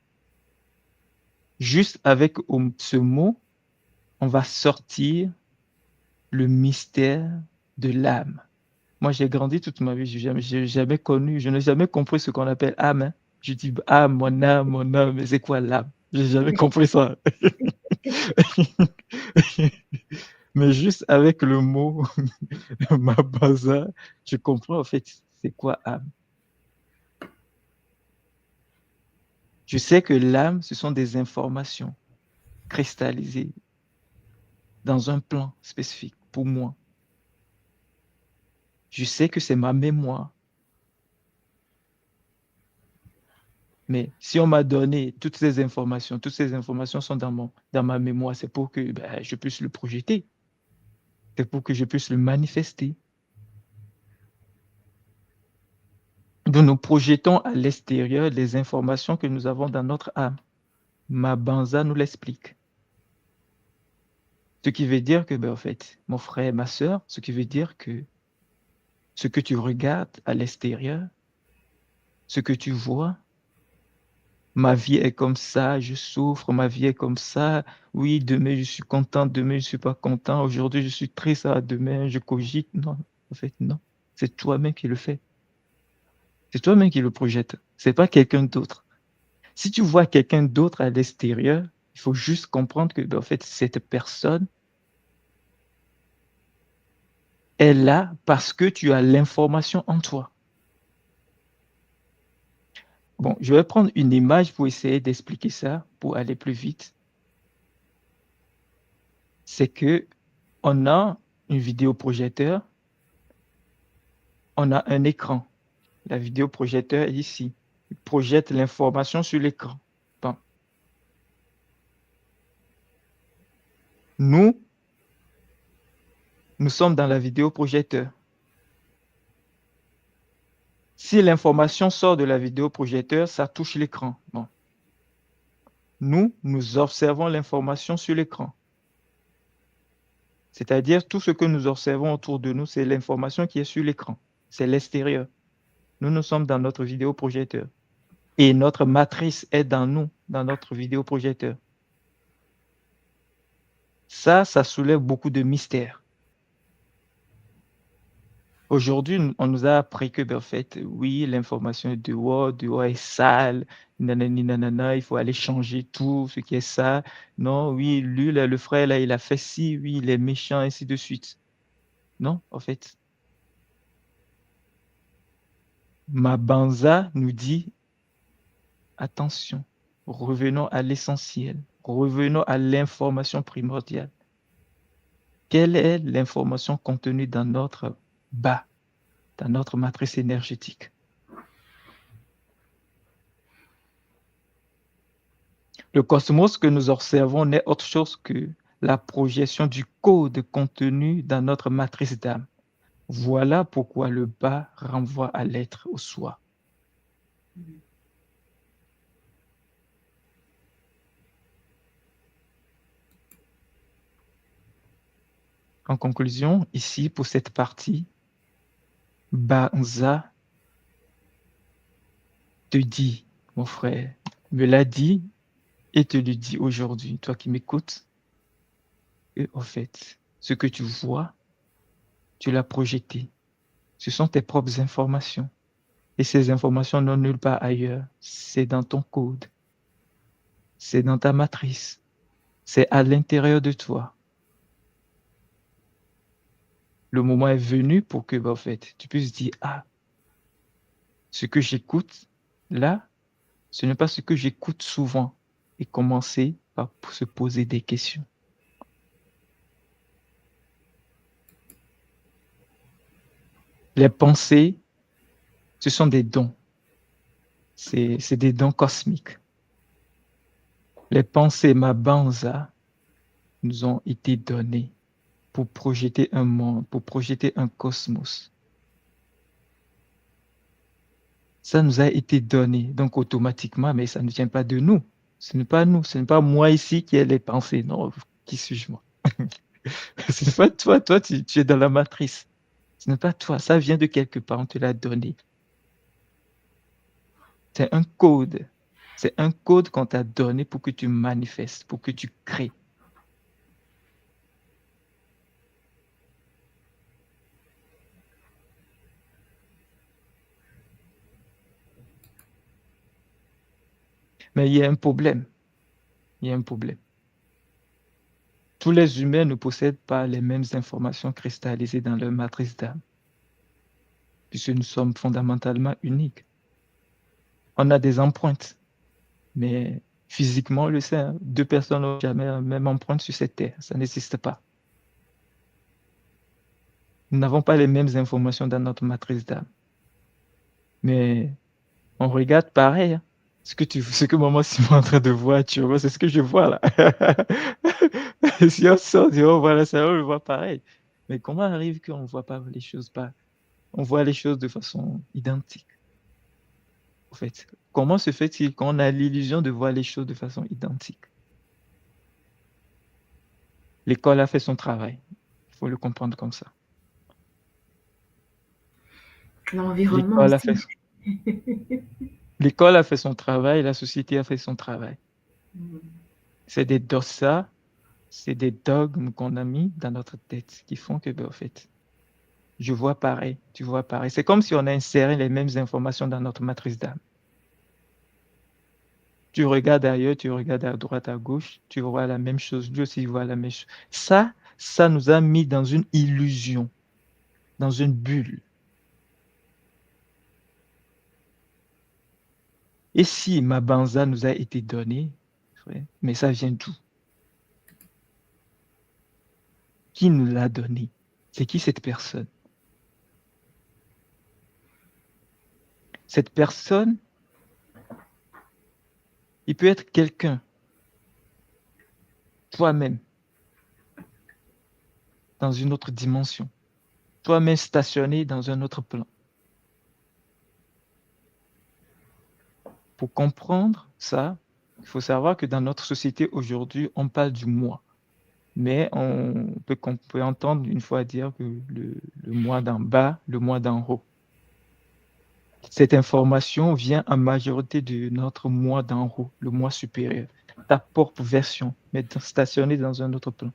Juste avec ce mot, on va sortir le mystère de l'âme. Moi, j'ai grandi toute ma vie, j'ai jamais connu, je n'ai jamais compris ce qu'on appelle âme, hein. Je dis âme, mon âme, mais c'est quoi l'âme? J'ai jamais compris ça. Mais juste avec le mot Mabaza, je comprends en fait c'est quoi âme. Je sais que l'âme, ce sont des informations cristallisées dans un plan spécifique pour moi. Je sais que c'est ma mémoire. Mais si on m'a donné toutes ces informations sont dans ma mémoire, c'est pour que je puisse le projeter. C'est pour que je puisse le manifester. Donc, nous projetons à l'extérieur les informations que nous avons dans notre âme. Ma Banza nous l'explique. Ce qui veut dire que, en fait, mon frère, ma sœur, ce qui veut dire que ce que tu regardes à l'extérieur, ce que tu vois, ma vie est comme ça, je souffre, ma vie est comme ça. Oui, demain je suis content, demain je suis pas content. Aujourd'hui je suis triste, demain je cogite. Non, en fait, non. C'est toi-même qui le fais. C'est toi-même qui le projette. C'est pas quelqu'un d'autre. Si tu vois quelqu'un d'autre à l'extérieur, il faut juste comprendre que, en fait, cette personne est là parce que tu as l'information en toi. Bon, je vais prendre une image pour essayer d'expliquer ça, pour aller plus vite. C'est que on a une vidéoprojecteur, on a un écran. La vidéoprojecteur est ici. Il projette l'information sur l'écran. Bon. Nous sommes dans la vidéoprojecteur. Si l'information sort de la vidéoprojecteur, ça touche l'écran. Bon. Nous observons l'information sur l'écran. C'est-à-dire, tout ce que nous observons autour de nous, c'est l'information qui est sur l'écran. C'est l'extérieur. Nous sommes dans notre vidéoprojecteur. Et notre matrice est dans nous, dans notre vidéoprojecteur. Ça soulève beaucoup de mystères. Aujourd'hui, on nous a appris que, en fait, oui, l'information est dehors est sale, nanani, nanana, il faut aller changer tout ce qui est ça. Non, oui, lui, là, le frère, là, il a fait ci, oui, il est méchant, ainsi de suite. Non, en fait, ma Banza nous dit, attention, revenons à l'essentiel, revenons à l'information primordiale. Quelle est l'information contenue dans notre bas, dans notre matrice énergétique? Le cosmos que nous observons n'est autre chose que la projection du code contenu dans notre matrice d'âme. Voilà pourquoi le bas renvoie à l'être, au soi. En conclusion, ici, pour cette partie, Banza te dit, mon frère, me l'a dit et te le dit aujourd'hui, toi qui m'écoutes, que, en fait, ce que tu vois, tu l'as projeté. Ce sont tes propres informations. Et ces informations n'ont nulle part ailleurs. C'est dans ton code. C'est dans ta matrice. C'est à l'intérieur de toi. Le moment est venu pour que, en fait, tu puisses dire, ce que j'écoute là, ce n'est pas ce que j'écoute souvent. Et commencer par se poser des questions. Les pensées, ce sont des dons. C'est des dons cosmiques. Les pensées Mabanza nous ont été données pour projeter un monde, pour projeter un cosmos. Ça nous a été donné, donc automatiquement, mais ça ne vient pas de nous. Ce n'est pas nous, ce n'est pas moi ici qui ai les pensées. Non, qui suis-je moi? Ce n'est pas toi, tu es dans la matrice. Ce n'est pas toi, ça vient de quelque part, on te l'a donné. C'est un code. C'est un code qu'on t'a donné pour que tu manifestes, pour que tu crées. Mais il y a un problème. Il y a un problème. Tous les humains ne possèdent pas les mêmes informations cristallisées dans leur matrice d'âme, puisque nous sommes fondamentalement uniques. On a des empreintes, mais physiquement, on le sait, deux personnes n'ont jamais la même empreinte sur cette terre. Ça n'existe pas. Nous n'avons pas les mêmes informations dans notre matrice d'âme. Mais on regarde pareil. Ce que maman Simon est en train de voir, tu vois, c'est ce que je vois là. Si on sort, on voit là, ça, on le voit pareil. Mais comment arrive qu'on ne voit pas les choses pas? On voit les choses de façon identique, en fait. Comment se fait-il qu'on a l'illusion de voir les choses de façon identique? L'école a fait son travail. Il faut le comprendre comme ça. L'environnement L'école a aussi. fait, l'école a fait son travail, la société a fait son travail. C'est des dossards, c'est des dogmes qu'on a mis dans notre tête qui font que, en fait, je vois pareil, tu vois pareil. C'est comme si on a inséré les mêmes informations dans notre matrice d'âme. Tu regardes ailleurs, tu regardes à droite, à gauche, tu vois la même chose, lui aussi il voit la même chose. Ça nous a mis dans une illusion, dans une bulle. Et si ma banza nous a été donnée, mais ça vient d'où? Qui nous l'a donnée? C'est qui cette personne? Cette personne, il peut être quelqu'un, toi-même, dans une autre dimension, toi-même stationné dans un autre plan. Pour comprendre ça, il faut savoir que dans notre société aujourd'hui, on parle du moi. Mais on peut entendre une fois dire que le moi d'en bas, le moi d'en haut. Cette information vient en majorité de notre moi d'en haut, le moi supérieur, ta propre version, mais stationnée dans un autre plan.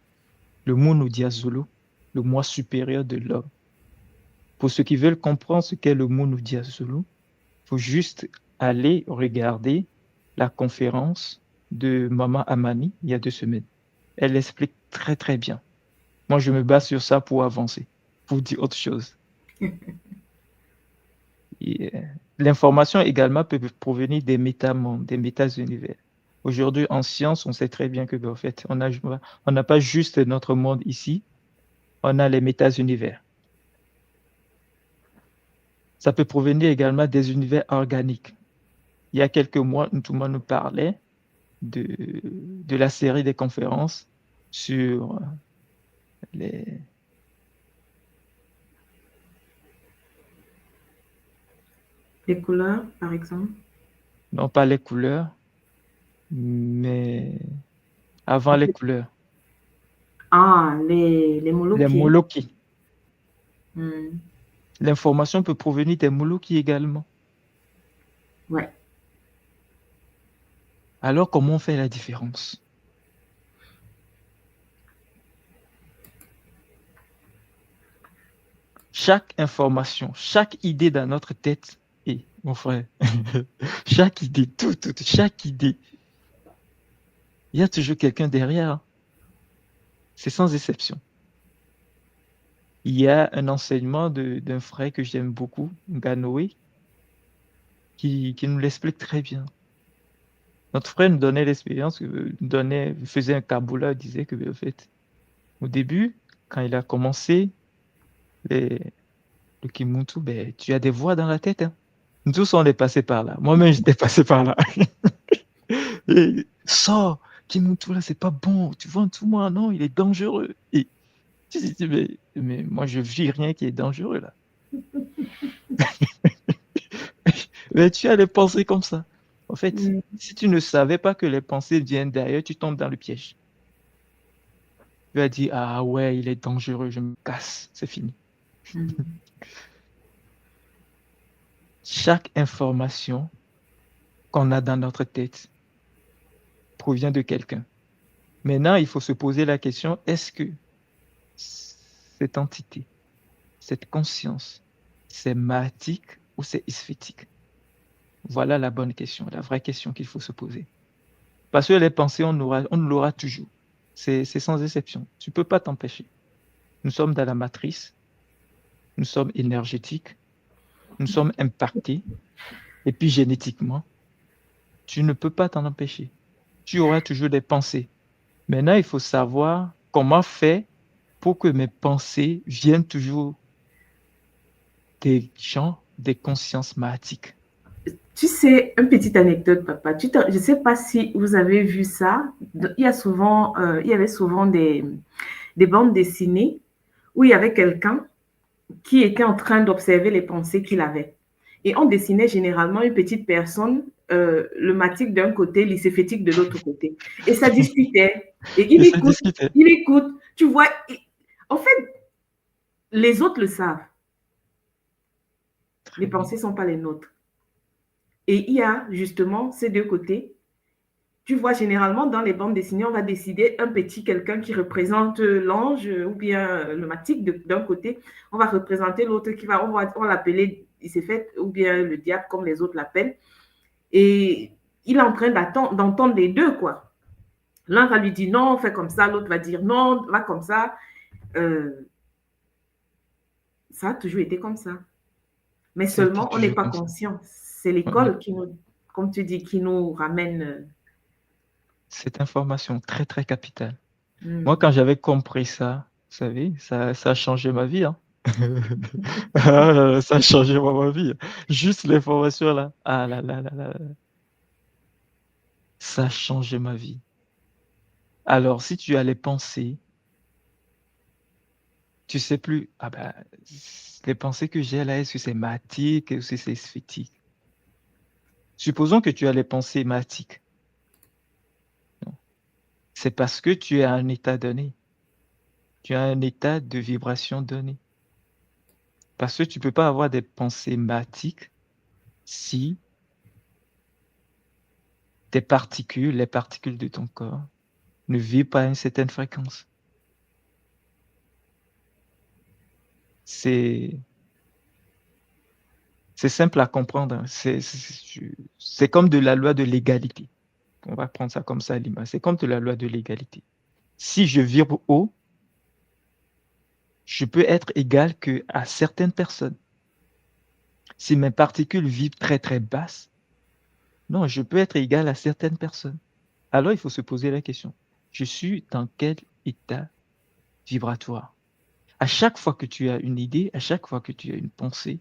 Le Mono Diazolo, le moi supérieur de l'homme. Pour ceux qui veulent comprendre ce qu'est le Mono Diazolo, il faut juste aller regarder la conférence de Maman Amani il y a 2 semaines. Elle explique très très bien. Moi, je me base sur ça pour avancer, pour dire autre chose. L'information également peut provenir des métamondes, des méta-univers. Aujourd'hui, en science, on sait très bien que, en fait, on n'a pas juste notre monde ici, on a les méta-univers. Ça peut provenir également des univers organiques. Il y a quelques mois, tout le monde nous parlait de la série des conférences sur les... Les couleurs, par exemple. Non pas les couleurs, mais avant les couleurs. Ah, les Les Molokies. Moloki. Hmm. L'information peut provenir des Moloki également. Ouais. Alors, comment on fait la différence? Chaque information, chaque idée dans notre tête, et mon frère, chaque idée, chaque idée, il y a toujours quelqu'un derrière. C'est sans exception. Il y a un enseignement d'un frère que j'aime beaucoup, Ganoé, qui nous l'explique très bien. Notre frère nous donnait l'expérience, faisait un kaboula, disait que, en fait, au début, quand il a commencé le Kimuntu, ben, tu as des voix dans la tête. Hein. Nous tous, on est passé par là. Moi-même, j'étais passé par là. Et, sors, Kimuntu, là, c'est pas bon. Tu vois, tout moi, non, il est dangereux. Et tu dis, mais moi, je vis rien qui est dangereux, là. Mais tu as les pensées comme ça. En fait, Hmm. si tu ne savais pas que les pensées viennent derrière, tu tombes dans le piège. Tu vas dire, ah ouais, il est dangereux, je me casse, c'est fini. Hmm. Chaque information qu'on a dans notre tête provient de quelqu'un. Maintenant, il faut se poser la question, est-ce que cette entité, cette conscience, c'est mahatique ou c'est sphétique? Voilà la bonne question, la vraie question qu'il faut se poser. Parce que les pensées, on l'aura toujours. C'est sans exception. Tu ne peux pas t'empêcher. Nous sommes dans la matrice, nous sommes énergétiques, nous sommes impactés, et puis génétiquement, tu ne peux pas t'en empêcher. Tu auras toujours des pensées. Maintenant, il faut savoir comment faire pour que mes pensées viennent toujours des gens, des consciences mahatiques. Tu sais, une petite anecdote, papa. Je ne sais pas si vous avez vu ça. Il y avait souvent des bandes dessinées où il y avait quelqu'un qui était en train d'observer les pensées qu'il avait. Et on dessinait généralement une petite personne, le matique d'un côté, lycéphétique de l'autre côté. Et ça discutait. Et Et ça discutait. il écoute. Tu vois, en fait, les autres le savent. Les Très bien. pensées ne sont pas les nôtres. Et il y a justement ces deux côtés. Tu vois, généralement, dans les bandes dessinées, on va décider un petit quelqu'un qui représente l'ange ou bien le matique d'un côté. On va représenter l'autre on va l'appeler, il s'est fait, ou bien le diable, comme les autres l'appellent. Et il est en train d'entendre les deux, quoi. L'un va lui dire non, fais comme ça, l'autre va dire non, va comme ça. Ça a toujours été comme ça. Mais Ça a été seulement, on n'est toujours pas comme ça. conscient. C'est On est- l'école qui nous, comme tu dis, qui nous ramène. Cette information très, très capitale. Moi, Hmm. quand j'avais compris ça, vous savez, ça a changé ma vie, hein. Ah, ça a changé ma vie. Juste l'information là. Ah là là là là. Là. Ça a changé ma vie. Alors, si tu as les pensées, tu sais plus. Ah ben, les pensées que j'ai là, est-ce que c'est matique, est-ce que c'est sphétique? Supposons que tu as les pensées matiques. Non. C'est parce que tu es à un état donné. Tu as un état de vibration donné. Parce que tu ne peux pas avoir des pensées matiques si tes particules, les particules de ton corps, ne vibrent pas à une certaine fréquence. C'est c'est simple à comprendre, hein. C'est comme de la loi de l'égalité. On va prendre ça comme ça, Lima. C'est comme de la loi de l'égalité. Si je vibre haut, je peux être égal que à certaines personnes. Si mes particules vibrent très très basses, non, je peux être égal à certaines personnes. Alors il faut se poser la question. Je suis dans quel état vibratoire? À chaque fois que tu as une idée, à chaque fois que tu as une pensée,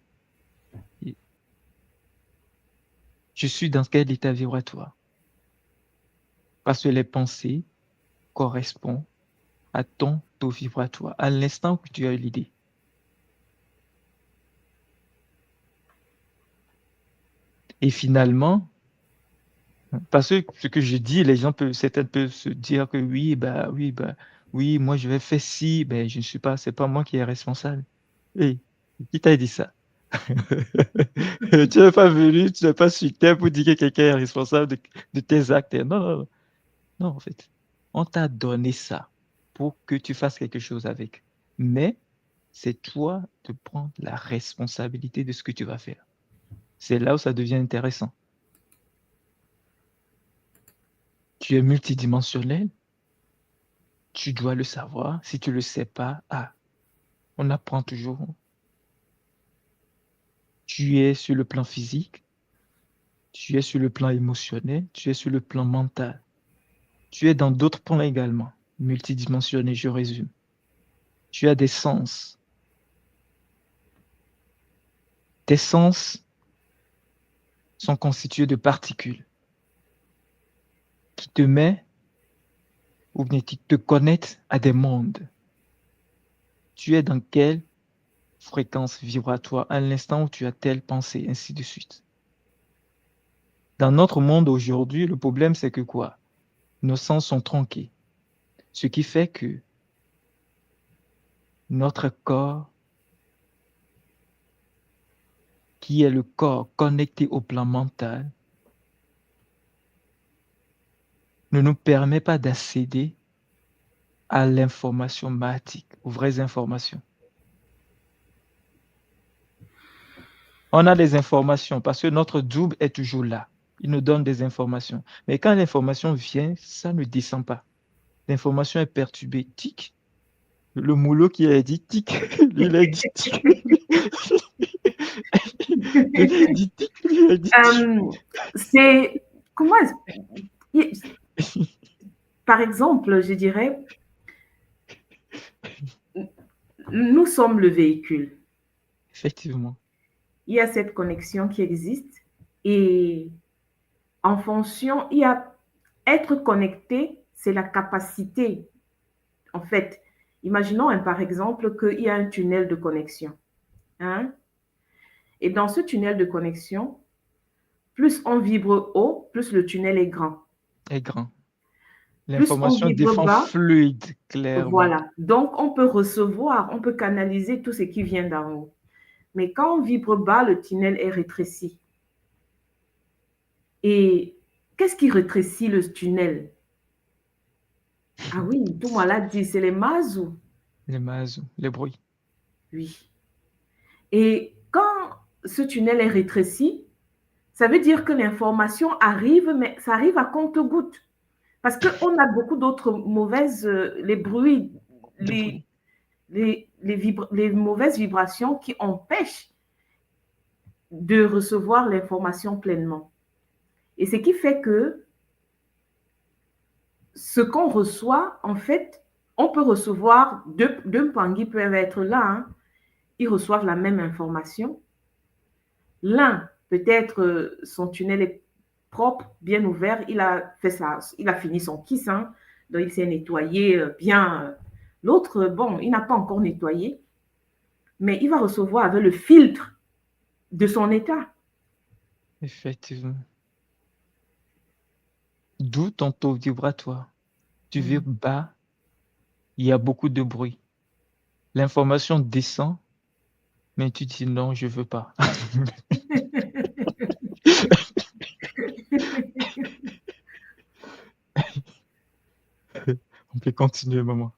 je suis dans quel état vibratoire? Parce que les pensées correspondent à ton taux vibratoire, à l'instant où tu as eu l'idée. Et finalement, parce que ce que je dis, certains peuvent se dire que oui, moi je vais faire ci, ben je ne suis pas, c'est pas moi qui est responsable. Oui, qui t'a dit ça? Tu n'es pas venu, tu n'es pas sur terre pour dire que quelqu'un est responsable de tes actes. Non, non, non, non, en fait. On t'a donné ça pour que tu fasses quelque chose avec. Mais c'est toi de prendre la responsabilité de ce que tu vas faire. C'est là où ça devient intéressant. Tu es multidimensionnel, tu dois le savoir. Si tu ne le sais pas, on apprend toujours. Tu es sur le plan physique, tu es sur le plan émotionnel, tu es sur le plan mental. Tu es dans d'autres plans également, multidimensionnel, je résume. Tu as des sens. Tes sens sont constitués de particules qui te mettent ou bien qui te connectent à des mondes. Tu es dans quelle fréquence vibratoire à l'instant où tu as telle pensée, ainsi de suite. Dans notre monde aujourd'hui, le problème c'est que quoi? Nos sens sont tronqués, ce qui fait que notre corps, qui est le corps connecté au plan mental, ne nous permet pas d'accéder à l'information matique, aux vraies informations. On a des informations parce que notre double est toujours là. Il nous donne des informations. Mais quand l'information vient, ça ne descend pas. L'information est perturbée. Tic. Le moulot qui a dit tic, il a dit tic. Il a dit tic, il a dit tic. C'est comment par exemple, je dirais, nous sommes le véhicule. Effectivement. Il y a cette connexion qui existe et en fonction, être connecté, c'est la capacité, en fait. Imaginons par exemple qu'il y a un tunnel de connexion. Hein? Et dans ce tunnel de connexion, plus on vibre haut, plus le tunnel est grand. Est grand. Plus on L'information vibre défend bas, fluide, clairement. voilà. Donc, on peut recevoir, on peut canaliser tout ce qui vient d'en haut. Mais quand on vibre bas, le tunnel est rétréci. Et qu'est-ce qui rétrécit le tunnel? Ah oui, tout le monde l'a dit, c'est les mazous. Les mazos, les bruits. Oui. Et quand ce tunnel est rétréci, ça veut dire que l'information arrive, mais ça arrive à compte-gouttes. Parce qu'on a beaucoup d'autres mauvaises, les bruits, De bruit. les mauvaises vibrations qui empêchent de recevoir l'information pleinement. Et ce qui fait que ce qu'on reçoit, en fait, on peut recevoir, deux Pangui peuvent être là, hein, ils reçoivent la même information. L'un, peut-être, son tunnel est propre, bien ouvert, il a fait ça, il a fini son kiss, hein, donc il s'est nettoyé bien. L'autre, bon, il n'a pas encore nettoyé, mais il va recevoir avec le filtre de son état. Effectivement. D'où ton taux vibratoire. Tu vibres bas, il y a beaucoup de bruit. L'information descend, mais tu dis non, je veux pas. On peut continuer, maman.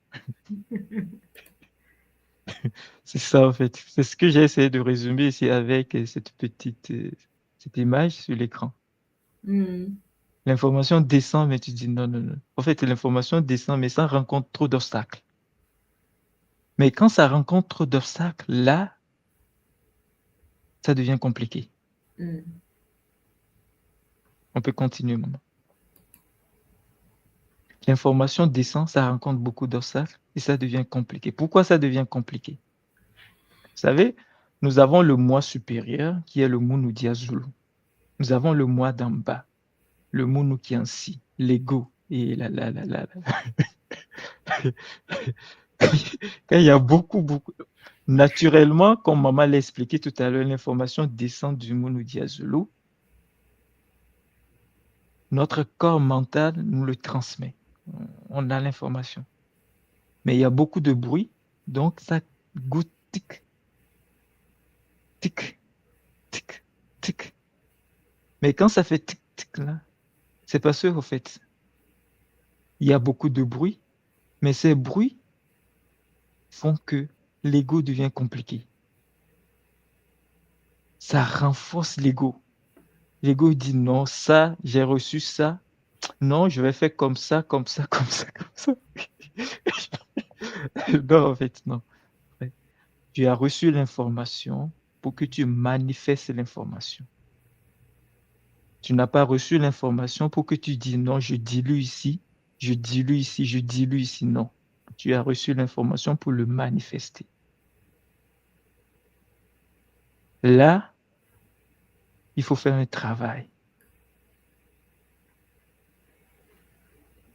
C'est ça, en fait. C'est ce que j'ai essayé de résumer ici avec cette image sur l'écran. L'information descend, mais tu dis non, non, non. En fait, l'information descend, mais ça rencontre trop d'obstacles. Mais quand ça rencontre trop d'obstacles, là, ça devient compliqué. On peut continuer, maman. L'information descend, ça rencontre beaucoup d'obstacles et ça devient compliqué. Pourquoi ça devient compliqué? Vous savez, nous avons le moi supérieur qui est le Munu Diazulu. Nous avons le moi d'en bas, le Munu qui est en si, l'ego. Et Quand il y a beaucoup. Naturellement, comme maman l'a expliqué tout à l'heure, l'information descend du Munu Diazulu. Notre corps mental nous le transmet. On a l'information. Mais il y a beaucoup de bruit, donc ça goûte tic, tic, tic, tic. Mais quand ça fait tic, tic là, c'est parce qu'en fait, il y a beaucoup de bruit, mais ces bruits font que l'ego devient compliqué. Ça renforce l'ego. L'ego dit non, ça, j'ai reçu ça. Non, je vais faire comme ça, comme ça, comme ça, comme ça. Non, en fait, non. Tu as reçu l'information pour que tu manifestes l'information. Tu n'as pas reçu l'information pour que tu dis non, je dilue ici, je dilue ici, je dilue ici. Non. Tu as reçu l'information pour le manifester. Là, il faut faire un travail.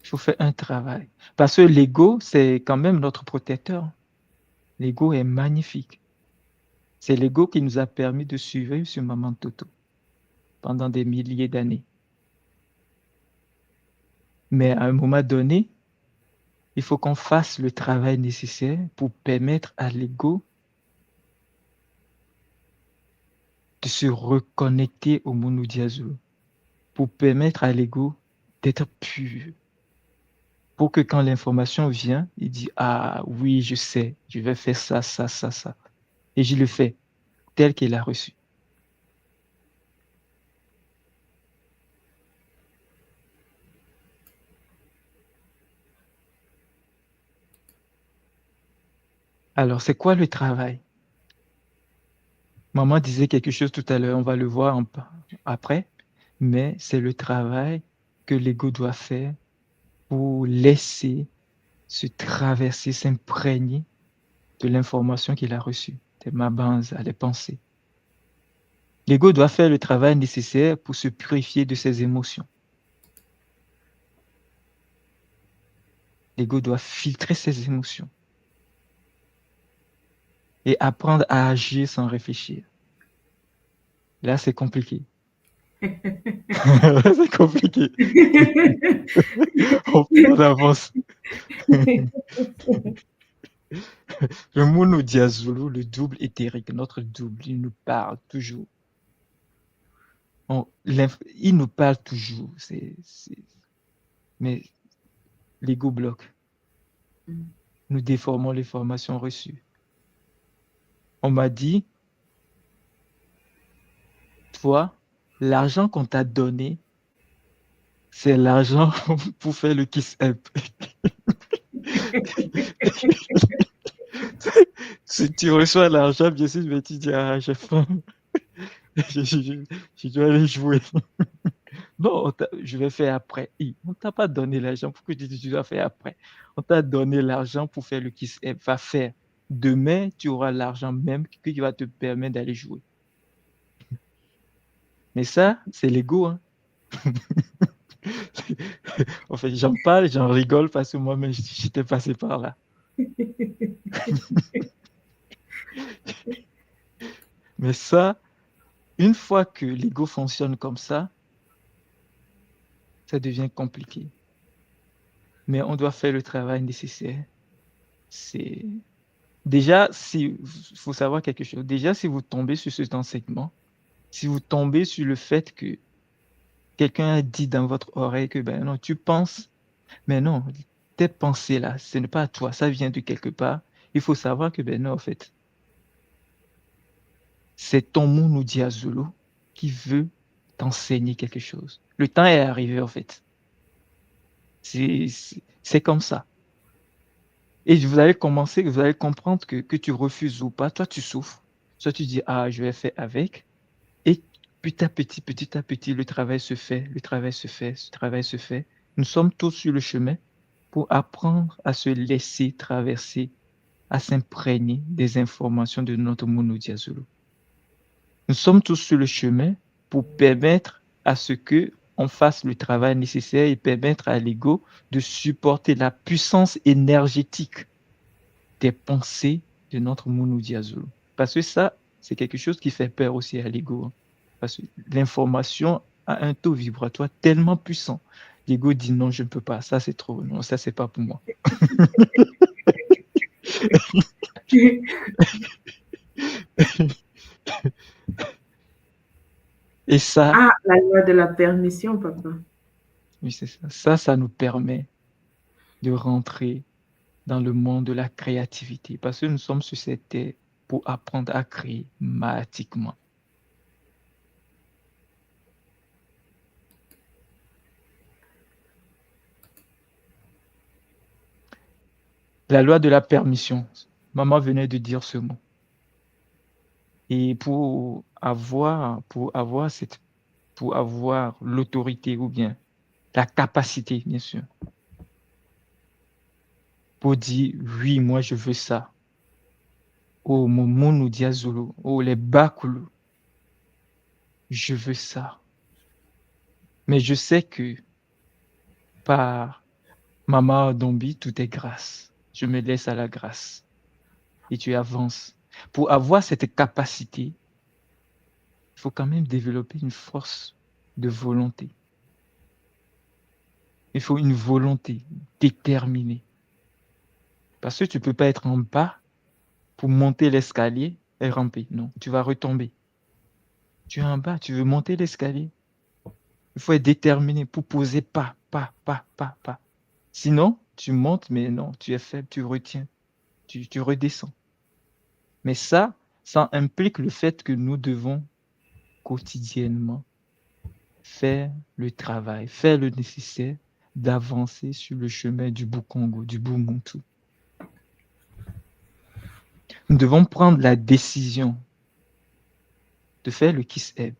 Il faut faire un travail. Parce que l'ego, c'est quand même notre protecteur. L'ego est magnifique. C'est l'ego qui nous a permis de suivre sur Maman Toto pendant des milliers d'années. Mais à un moment donné, il faut qu'on fasse le travail nécessaire pour permettre à l'ego de se reconnecter au Munu Diazulu, pour permettre à l'ego d'être pur. Pour que quand l'information vient, il dit ah oui, je sais, je vais faire ça, ça, ça, ça. Et je le fais tel qu'il a reçu. Alors, c'est quoi le travail? Maman disait quelque chose tout à l'heure, on va le voir après, mais c'est le travail que l'ego doit faire pour laisser se traverser, s'imprégner de l'information qu'il a reçue, des mabanzas, des pensées. L'ego doit faire le travail nécessaire pour se purifier de ses émotions. L'ego doit filtrer ses émotions. et apprendre à agir sans réfléchir. Là, c'est compliqué. C'est compliqué. On prend d'avance. Le Mono Diazolo, le double éthérique, notre double, il nous parle toujours. Il nous parle toujours. Mais l'ego bloque. Nous déformons les formations reçues. On m'a dit, toi, l'argent qu'on t'a donné, c'est l'argent pour faire le kiss up. Si tu reçois l'argent, bien sûr, mais tu dis, ah, j'ai faim. Je dois aller jouer. Non, je vais faire après. On ne t'a pas donné l'argent pour que tu dois faire après. On t'a donné l'argent pour faire le kiss up. Va faire. Demain, tu auras l'argent même qui va te permettre d'aller jouer. Mais ça, c'est l'ego. Hein. En fait, j'en parle, j'en rigole parce que moi-même, j'étais passé par là. Mais ça, une fois que l'ego fonctionne comme ça devient compliqué. Mais on doit faire le travail nécessaire. C'est déjà, faut savoir quelque chose. Déjà, si vous tombez sur cet enseignement, si vous tombez sur le fait que quelqu'un a dit dans votre oreille que ben non, tu penses, mais non, tes pensées là, ce n'est pas à toi, ça vient de quelque part. Il faut savoir que ben non, en fait, c'est ton Mono Diazolo qui veut t'enseigner quelque chose. Le temps est arrivé, en fait. C'est comme ça. Et vous allez comprendre que tu refuses ou pas. Toi, tu souffres. Soit tu dis, ah, je vais faire avec. Et petit à petit, le travail se fait, le travail se fait, ce travail se fait. Nous sommes tous sur le chemin pour apprendre à se laisser traverser, à s'imprégner des informations de notre Mono Diazolo. Nous sommes tous sur le chemin pour permettre à ce que on fasse le travail nécessaire et permettre à l'ego de supporter la puissance énergétique des pensées de notre Mono Diazolo. Parce que ça, c'est quelque chose qui fait peur aussi à l'ego. Parce que l'information a un taux vibratoire tellement puissant. L'ego dit non, je ne peux pas, ça c'est trop, non, ça c'est pas pour moi. Et ça, Ah, la loi de la permission, papa. oui, c'est ça. Ça nous permet de rentrer dans le monde de la créativité. Parce que nous sommes sur cette terre pour apprendre à créer mathématiquement. La loi de la permission. Maman venait de dire ce mot. Et pour avoir l'autorité ou bien la capacité, bien sûr, pour dire oui, moi je veux ça. Oh, mon Mono Diazolo, oh, les Bakulu, je veux ça. Mais je sais que par Maman Dombi, tout est grâce. Je me laisse à la grâce. Et tu avances. Pour avoir cette capacité, il faut quand même développer une force de volonté. Il faut une volonté déterminée. Parce que tu ne peux pas être en bas pour monter l'escalier et ramper. Non, tu vas retomber. Tu es en bas, tu veux monter l'escalier. Il faut être déterminé pour poser pas. Sinon, tu montes, mais non, tu es faible, tu retiens, tu redescends. Mais ça implique le fait que nous devons quotidiennement faire le travail, faire le nécessaire d'avancer sur le chemin du Bukongo, du Bumuntu. Nous devons prendre la décision de faire le Kiss-Eb.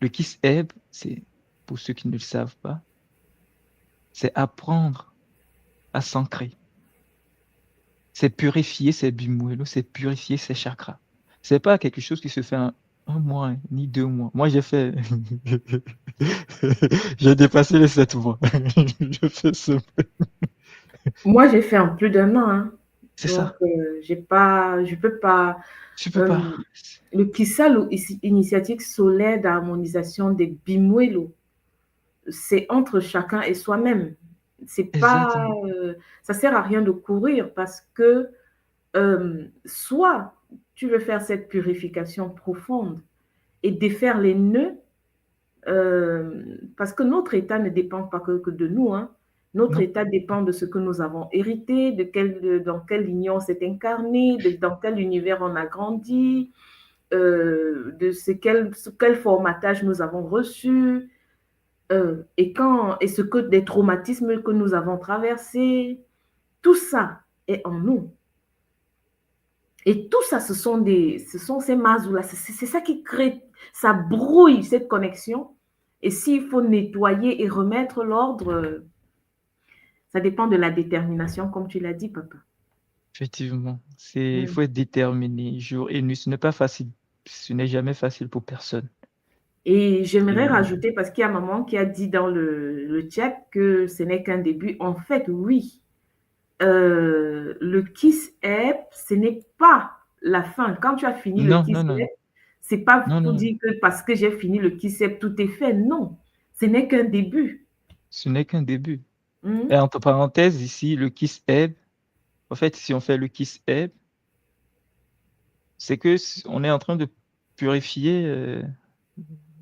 Le Kiss-Eb, c'est, pour ceux qui ne le savent pas, c'est apprendre à s'ancrer. C'est purifier ses bimuelo, c'est purifier ses chakras. C'est pas quelque chose qui se fait en un mois, ni 2 mois. Moi, j'ai fait... j'ai dépassé les 7 mois. Je fais ce... Moi, j'ai fait en plus d'1 an. Hein. C'est Donc, ça. je peux pas. Tu peux pas. euh, le KISSA, l'initiative solaire d'harmonisation des Bimuelo, c'est entre chacun et soi-même. C'est pas, Exactement. ça sert à rien de courir parce que soit tu veux faire cette purification profonde et défaire les nœuds, parce que notre état ne dépend pas que de nous, hein. Notre Non. état dépend de ce que nous avons hérité, dans quelle lignée on s'est incarné, dans quel univers on a grandi, quel formatage nous avons reçu, et ce que des traumatismes que nous avons traversés, tout ça est en nous. Et tout ça, ce sont ces mazous-là, c'est ça qui crée, ça brouille cette connexion. Et s'il faut nettoyer et remettre l'ordre, ça dépend de la détermination, comme tu l'as dit, papa. Effectivement. Il Mm. faut être déterminé jour et nuit. Ce n'est pas facile. Ce n'est jamais facile pour personne. Et j'aimerais Et rajouter, parce qu'il y a maman qui a dit dans le chat que ce n'est qu'un début. En fait, oui, le Kiss App, ce n'est pas la fin. Quand tu as fini le non, Kiss non, non, App, c'est pas non, pour non. dire que parce que j'ai fini le Kiss App, tout est fait. Non, ce n'est qu'un début. Ce n'est qu'un début. Et Hmm? entre parenthèses, ici, le Kiss Ebb, en fait, si on fait le Kiss Ebb, c'est que on est en train de purifier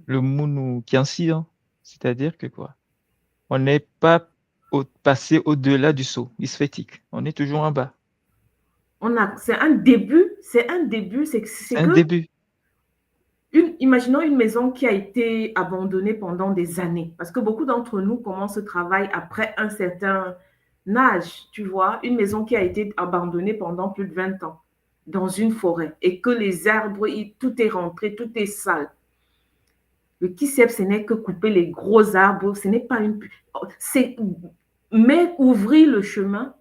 le Munu Kiansi, hein. C'est-à-dire que quoi? On n'est pas passé au-delà du saut isphétique. On est toujours en bas. C'est un début, C'est c'est un que, début. imaginons une maison qui a été abandonnée pendant des années, parce que beaucoup d'entre nous commencent ce travail après un certain âge, tu vois, une maison qui a été abandonnée pendant plus de 20 ans dans une forêt et que les arbres, tout est rentré, tout est sale. Le KISEP, ce n'est que couper les gros arbres, ce n'est pas une... C'est, mais ouvrir le chemin,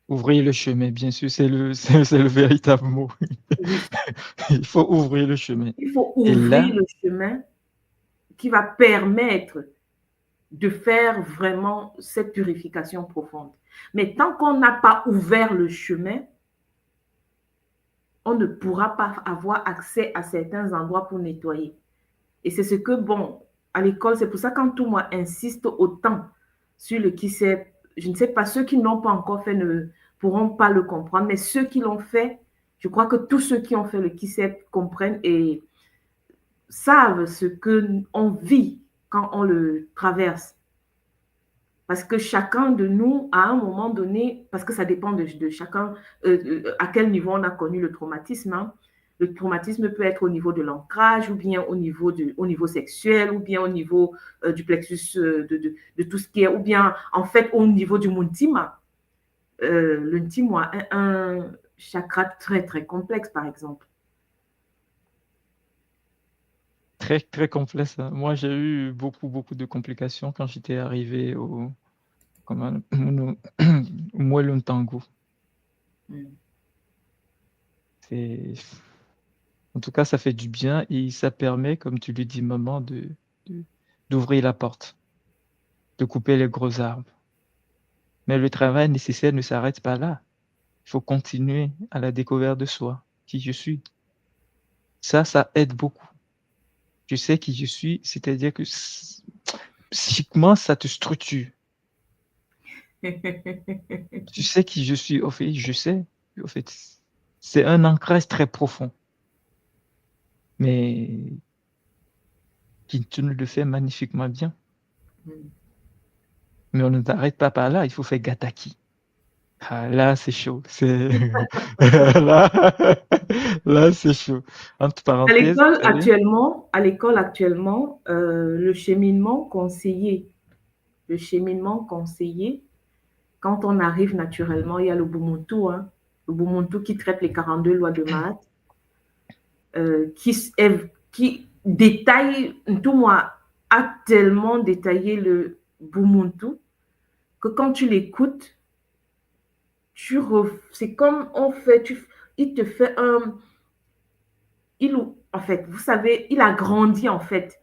Ouvrir le chemin, bien sûr, c'est le véritable mot. oui, Il faut ouvrir le chemin. il faut Et ouvrir là, le chemin qui va permettre de faire vraiment cette purification profonde. Mais tant qu'on n'a pas ouvert le chemin, on ne pourra pas avoir accès à certains endroits pour nettoyer. Et c'est ce que, bon, à l'école, c'est pour ça quand tout moi insiste autant sur le qui sait, je ne sais pas, ceux qui n'ont pas encore fait ne pourront pas le comprendre, mais ceux qui l'ont fait, je crois que tous ceux qui ont fait le qui sait comprennent et savent ce qu'on vit quand on le traverse. Parce que chacun de nous, à un moment donné, parce que ça dépend de chacun, à quel niveau on a connu le traumatisme. Hein. Le traumatisme peut être au niveau de l'ancrage, ou bien au niveau sexuel, ou bien au niveau du plexus, de tout ce qui est, ou bien en fait au niveau du muntima. Le ntima a un chakra très, très complexe, par exemple. très, très complexe, hein. Moi, j'ai eu beaucoup, beaucoup de complications quand j'étais arrivé comment, au Mweluntango. Mm. C'est, en tout cas, ça fait du bien et ça permet, comme tu le dis, maman, de- d'ouvrir la porte, de couper les gros arbres. Mais le travail nécessaire ne s'arrête pas là. Il faut continuer à la découverte de soi, qui je suis. Ça aide beaucoup. Je sais qui je suis, c'est-à-dire que psychiquement, ça te structure. Tu sais qui je suis, au fait, je sais. Au fait, c'est un ancrage très profond, mais qui tu le fais magnifiquement bien. Mais on ne t'arrête pas par là, il faut faire gataki. Ah, là, c'est chaud. Là, là c'est chaud. Entre parenthèses, vous savez, À l'école actuellement, le cheminement conseillé, quand on arrive naturellement, il y a le Bumuntu, hein, le Bumuntu qui traite les 42 lois de maths, qui détaille, tout moi, a tellement détaillé le Bumuntu que quand tu l'écoutes, c'est comme on fait, il te fait un, en fait, vous savez, il a grandi en fait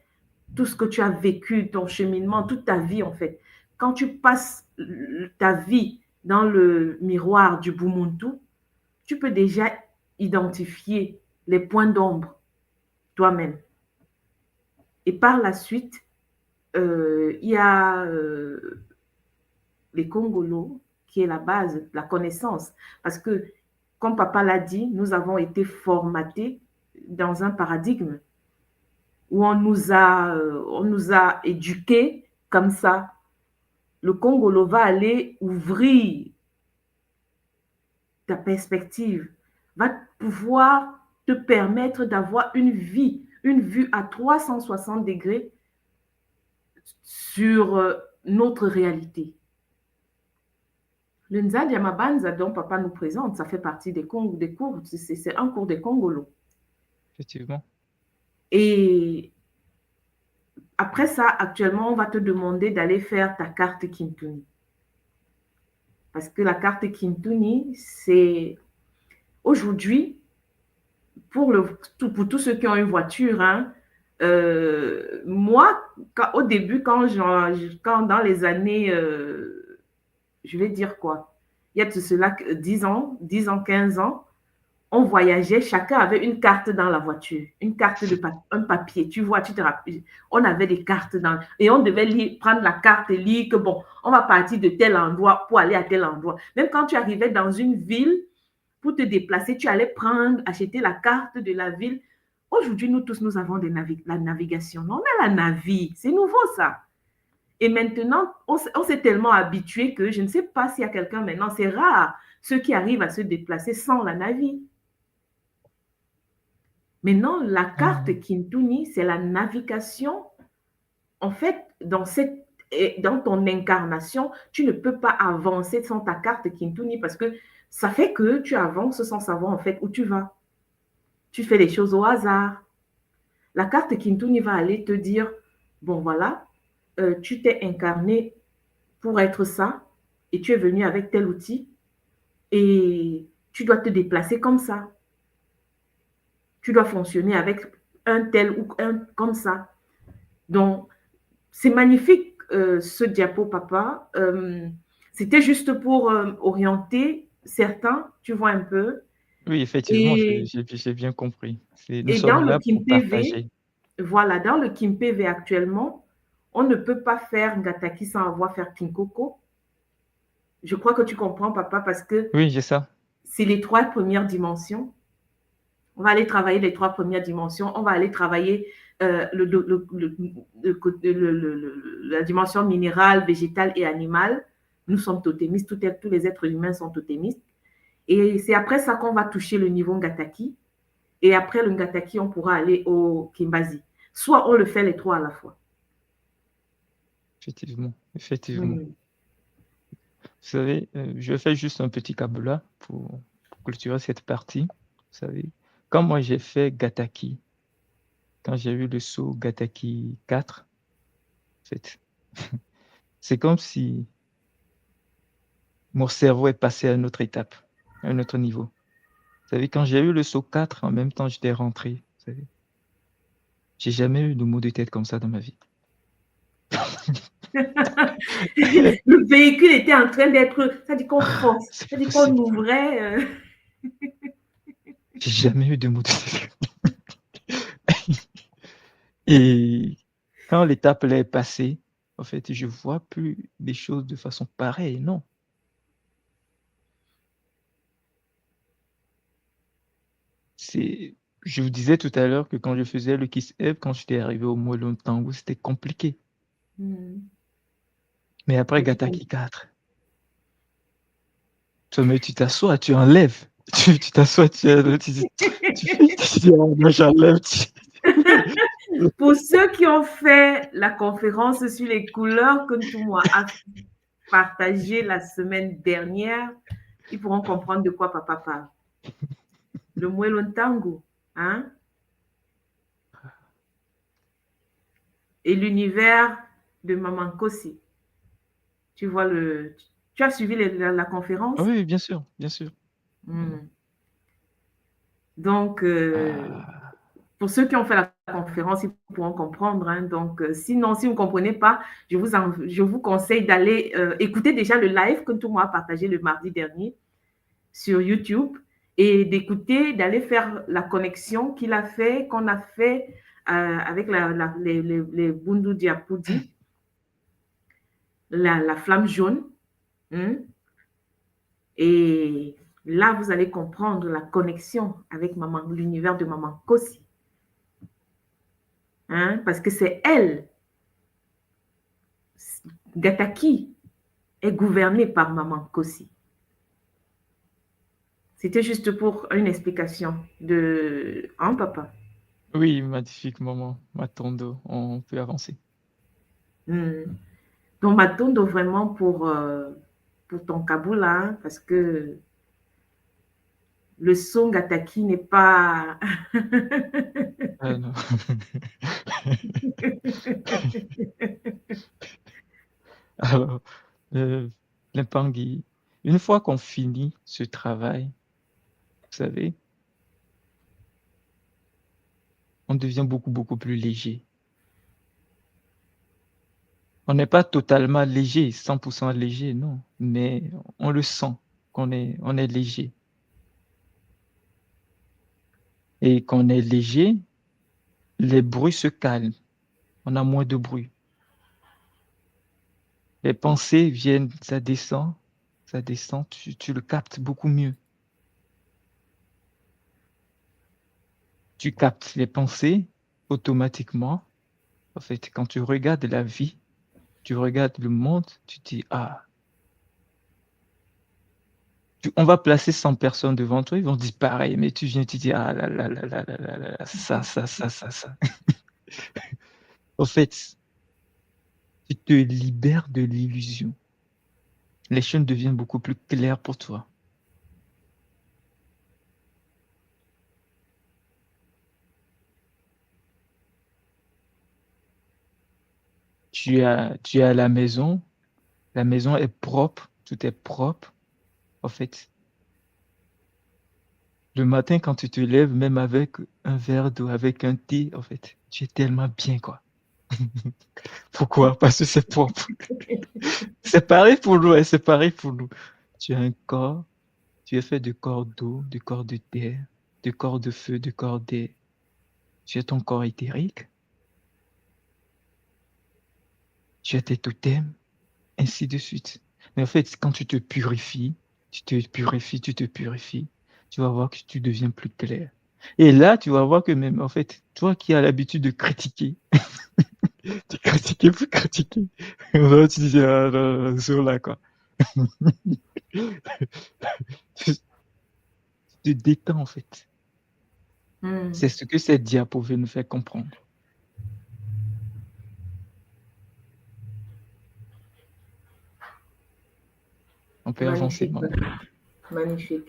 tout ce que tu as vécu, ton cheminement, toute ta vie en fait. Quand tu passes ta vie dans le miroir du Bumuntu, tu peux déjà identifier les points d'ombre toi-même. Et par la suite, il y a les Congolos, qui est la base, la connaissance. Parce que, comme papa l'a dit, nous avons été formatés dans un paradigme où on nous a éduqués comme ça. Le Congolo va aller ouvrir ta perspective, va pouvoir te permettre d'avoir une vue à 360 degrés sur notre réalité. Le Nzadi Amabanza dont papa nous présente, ça fait partie des cours, c'est un cours des Congolo. Effectivement. Et après ça, actuellement, on va te demander d'aller faire ta carte Kintuni. Parce que la carte Kintuni, c'est aujourd'hui, pour tous ceux qui ont une voiture, hein, moi, au début, quand dans les années, je vais dire quoi, il y a de cela 10 ans, 15 ans, on voyageait, chacun avait une carte dans la voiture, une carte un papier, tu vois, tu te rappelles, on avait des cartes et on devait prendre la carte et lire que bon, on va partir de tel endroit pour aller à tel endroit. Même quand tu arrivais dans une ville, pour te déplacer, tu allais acheter la carte de la ville. Aujourd'hui, nous tous, nous avons la navigation. On a la navi, c'est nouveau ça. Et maintenant, on s'est tellement habitué que je ne sais pas s'il y a quelqu'un maintenant, c'est rare ceux qui arrivent à se déplacer sans la navi. Maintenant, la carte Kintuni, c'est la navigation. En fait, dans ton incarnation, tu ne peux pas avancer sans ta carte Kintuni parce que ça fait que tu avances sans savoir en fait où tu vas. Tu fais les choses au hasard. La carte Kintuni va aller te dire, bon voilà, tu t'es incarné pour être ça et tu es venu avec tel outil et tu dois te déplacer comme ça. Tu dois fonctionner avec un tel ou un comme ça. Donc, c'est magnifique ce diapo, papa. C'était juste pour orienter certains, tu vois un peu. Oui, effectivement, Et, j'ai bien compris. Nous et dans sommes le là Kim pour PV, partager. voilà, dans le Kim PV actuellement, on ne peut pas faire Ngataki sans avoir fait Kinkoko. Je crois que tu comprends, papa, parce que Oui, j'ai ça. c'est les 3 premières dimensions. On va aller travailler les 3 premières dimensions. On va aller travailler la dimension minérale, végétale et animale. Nous sommes totémistes, tous les êtres humains sont totémistes. Et c'est après ça qu'on va toucher le niveau Ngataki. Et après le Ngataki, on pourra aller au Kimbazi. Soit on le fait les 3 à la fois. Effectivement, effectivement. Mm. Vous savez, je fais juste un petit câble pour clôturer cette partie. Vous savez, quand moi j'ai fait Gataki, quand j'ai eu le saut Gataki 4, en fait, c'est comme si mon cerveau est passé à une autre étape, à un autre niveau. Vous savez, quand j'ai eu le saut 4, en même temps, j'étais rentré. Vous savez, j'ai jamais eu de maux de tête comme ça dans ma vie. Le véhicule était en train d'être, ça dit qu'on force, C'est ça pas dit qu'on possible. ouvrait. J'ai jamais eu de maux de tête. Et quand l'étape là est passée, en fait, je vois plus des choses de façon pareille, non. Je vous disais tout à l'heure que quand je faisais le Kiss Up, quand j'étais arrivé au Moellon Tango, c'était compliqué. Mais après Gataki 4, tu t'assois, tu enlèves. Tu t'assois, tu j'enlève. Pour ceux qui ont fait la conférence sur les couleurs que Ntumwa a partagé la semaine dernière, ils pourront comprendre de quoi papa parle. Le Moellon Tango, hein? Et l'univers de Maman Kossi. Tu vois tu as suivi la conférence? Oui, bien sûr, bien sûr. Donc, Ah, pour ceux qui ont fait la conférence, ils pourront comprendre. Hein. Donc, sinon, si vous ne comprenez pas, je vous conseille d'aller écouter déjà le live que tout le monde a partagé le mardi dernier sur YouTube. et d'écouter, d'aller faire la connexion qu'on a fait avec les Bundu Diapoudi, la flamme jaune. Hein? Et là, vous allez comprendre la connexion avec maman, l'univers de maman Kosi. Hein? Parce que c'est elle, Gataki, est gouvernée par maman Kosi. C'était juste pour une explication de... Hein, papa? Oui, magnifique maman, Matondo, on peut avancer. Donc, Matondo, vraiment pour ton Kaboula, hein, parce que le son Gataki n'est pas... Ah non. Alors, Limpangui, une fois qu'on finit ce travail, vous savez, on devient beaucoup plus léger. On n'est pas totalement léger, 100% léger, non, mais on le sent on est léger. Et quand on est léger, les bruits se calment, on a moins de bruit. Les pensées viennent, ça descend, tu le captes beaucoup mieux. Tu captes les pensées automatiquement. En fait, quand tu regardes la vie, tu regardes le monde, tu te dis, ah, on va placer 100 personnes devant toi, ils vont dire pareil, mais tu viens, tu dis, ah là là là là là là là, ça. En fait, tu te libères de l'illusion. Les choses deviennent beaucoup plus claires pour toi. Tu es à la maison est propre, tout est propre. En fait, le matin, quand tu te lèves, même avec un verre d'eau, avec un thé, en fait, tu es tellement bien, quoi. Pourquoi? Parce que c'est propre. C'est pareil pour nous, hein, c'est pareil pour nous. Tu as un corps, tu es fait de corps d'eau, de corps de terre, de corps de feu, de corps d'air. Tu as ton corps éthérique, tu as tes totems, ainsi de suite. Mais en fait, quand tu te purifies, tu vas voir que tu deviens plus clair. Et là, tu vas voir que même, en fait, toi qui as l'habitude de critiquer, tu critiquais pour critiquer. Là, tu dis, ah, non, sur là, quoi. Tu te détends, en fait. C'est ce que cette diapo veut nous faire comprendre. On peut avancer, Magnifique, maman. magnifique.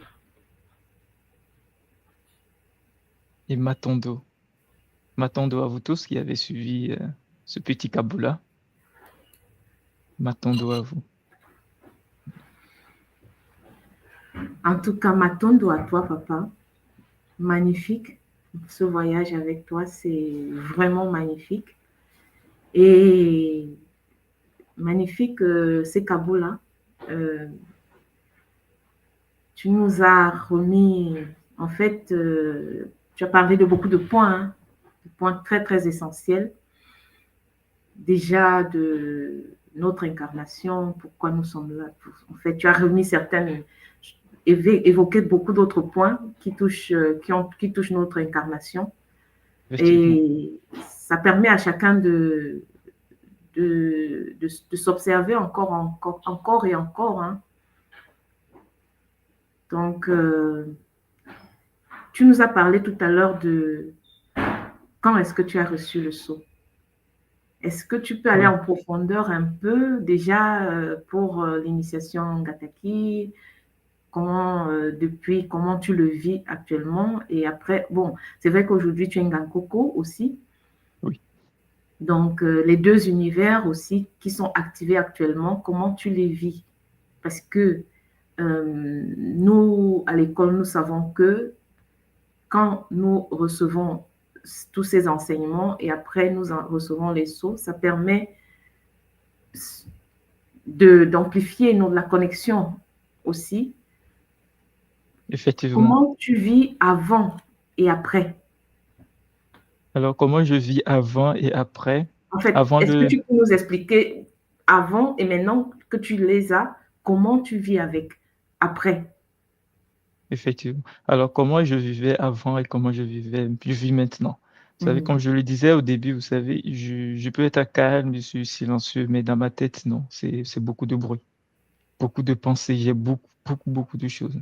Et Matondo à vous tous qui avez suivi ce petit Kaboula. Matondo à vous. En tout cas, Matondo à toi, papa. Magnifique. Ce voyage avec toi, c'est vraiment magnifique. Et magnifique, c'est Kaboula. Tu nous as remis, en fait, tu as parlé de beaucoup de points, hein, de points très, très essentiels. Déjà de notre incarnation, pourquoi nous sommes là. En fait, tu as remis certaines, évoqué beaucoup d'autres points qui touchent notre incarnation. Effectivement. Et ça permet à chacun de s'observer encore et encore. Hein. Donc, tu nous as parlé tout à l'heure de quand est-ce que tu as reçu le sceau. Est-ce que tu peux aller Oui. en profondeur un peu déjà pour l'initiation Gataki, comment tu le vis actuellement et après, bon, c'est vrai qu'aujourd'hui tu es Ngankoko aussi, Oui. donc les deux univers aussi qui sont activés actuellement, comment tu les vis? Parce que nous, à l'école, nous savons que quand nous recevons tous ces enseignements et après nous en recevons les sceaux, ça permet d'amplifier la connexion aussi. Effectivement. Comment tu vis avant et après? Alors, comment je vis avant et après? En fait, Avant est-ce que de... tu peux nous expliquer avant et maintenant que tu les as, comment tu vis avec après? Effectivement. Alors, comment je vivais avant et comment je vis maintenant? Vous savez, comme Mhm. je le disais au début, vous savez, je peux être calme, je suis silencieux, mais dans ma tête, non, c'est beaucoup de bruit, beaucoup de pensées, j'ai beaucoup de choses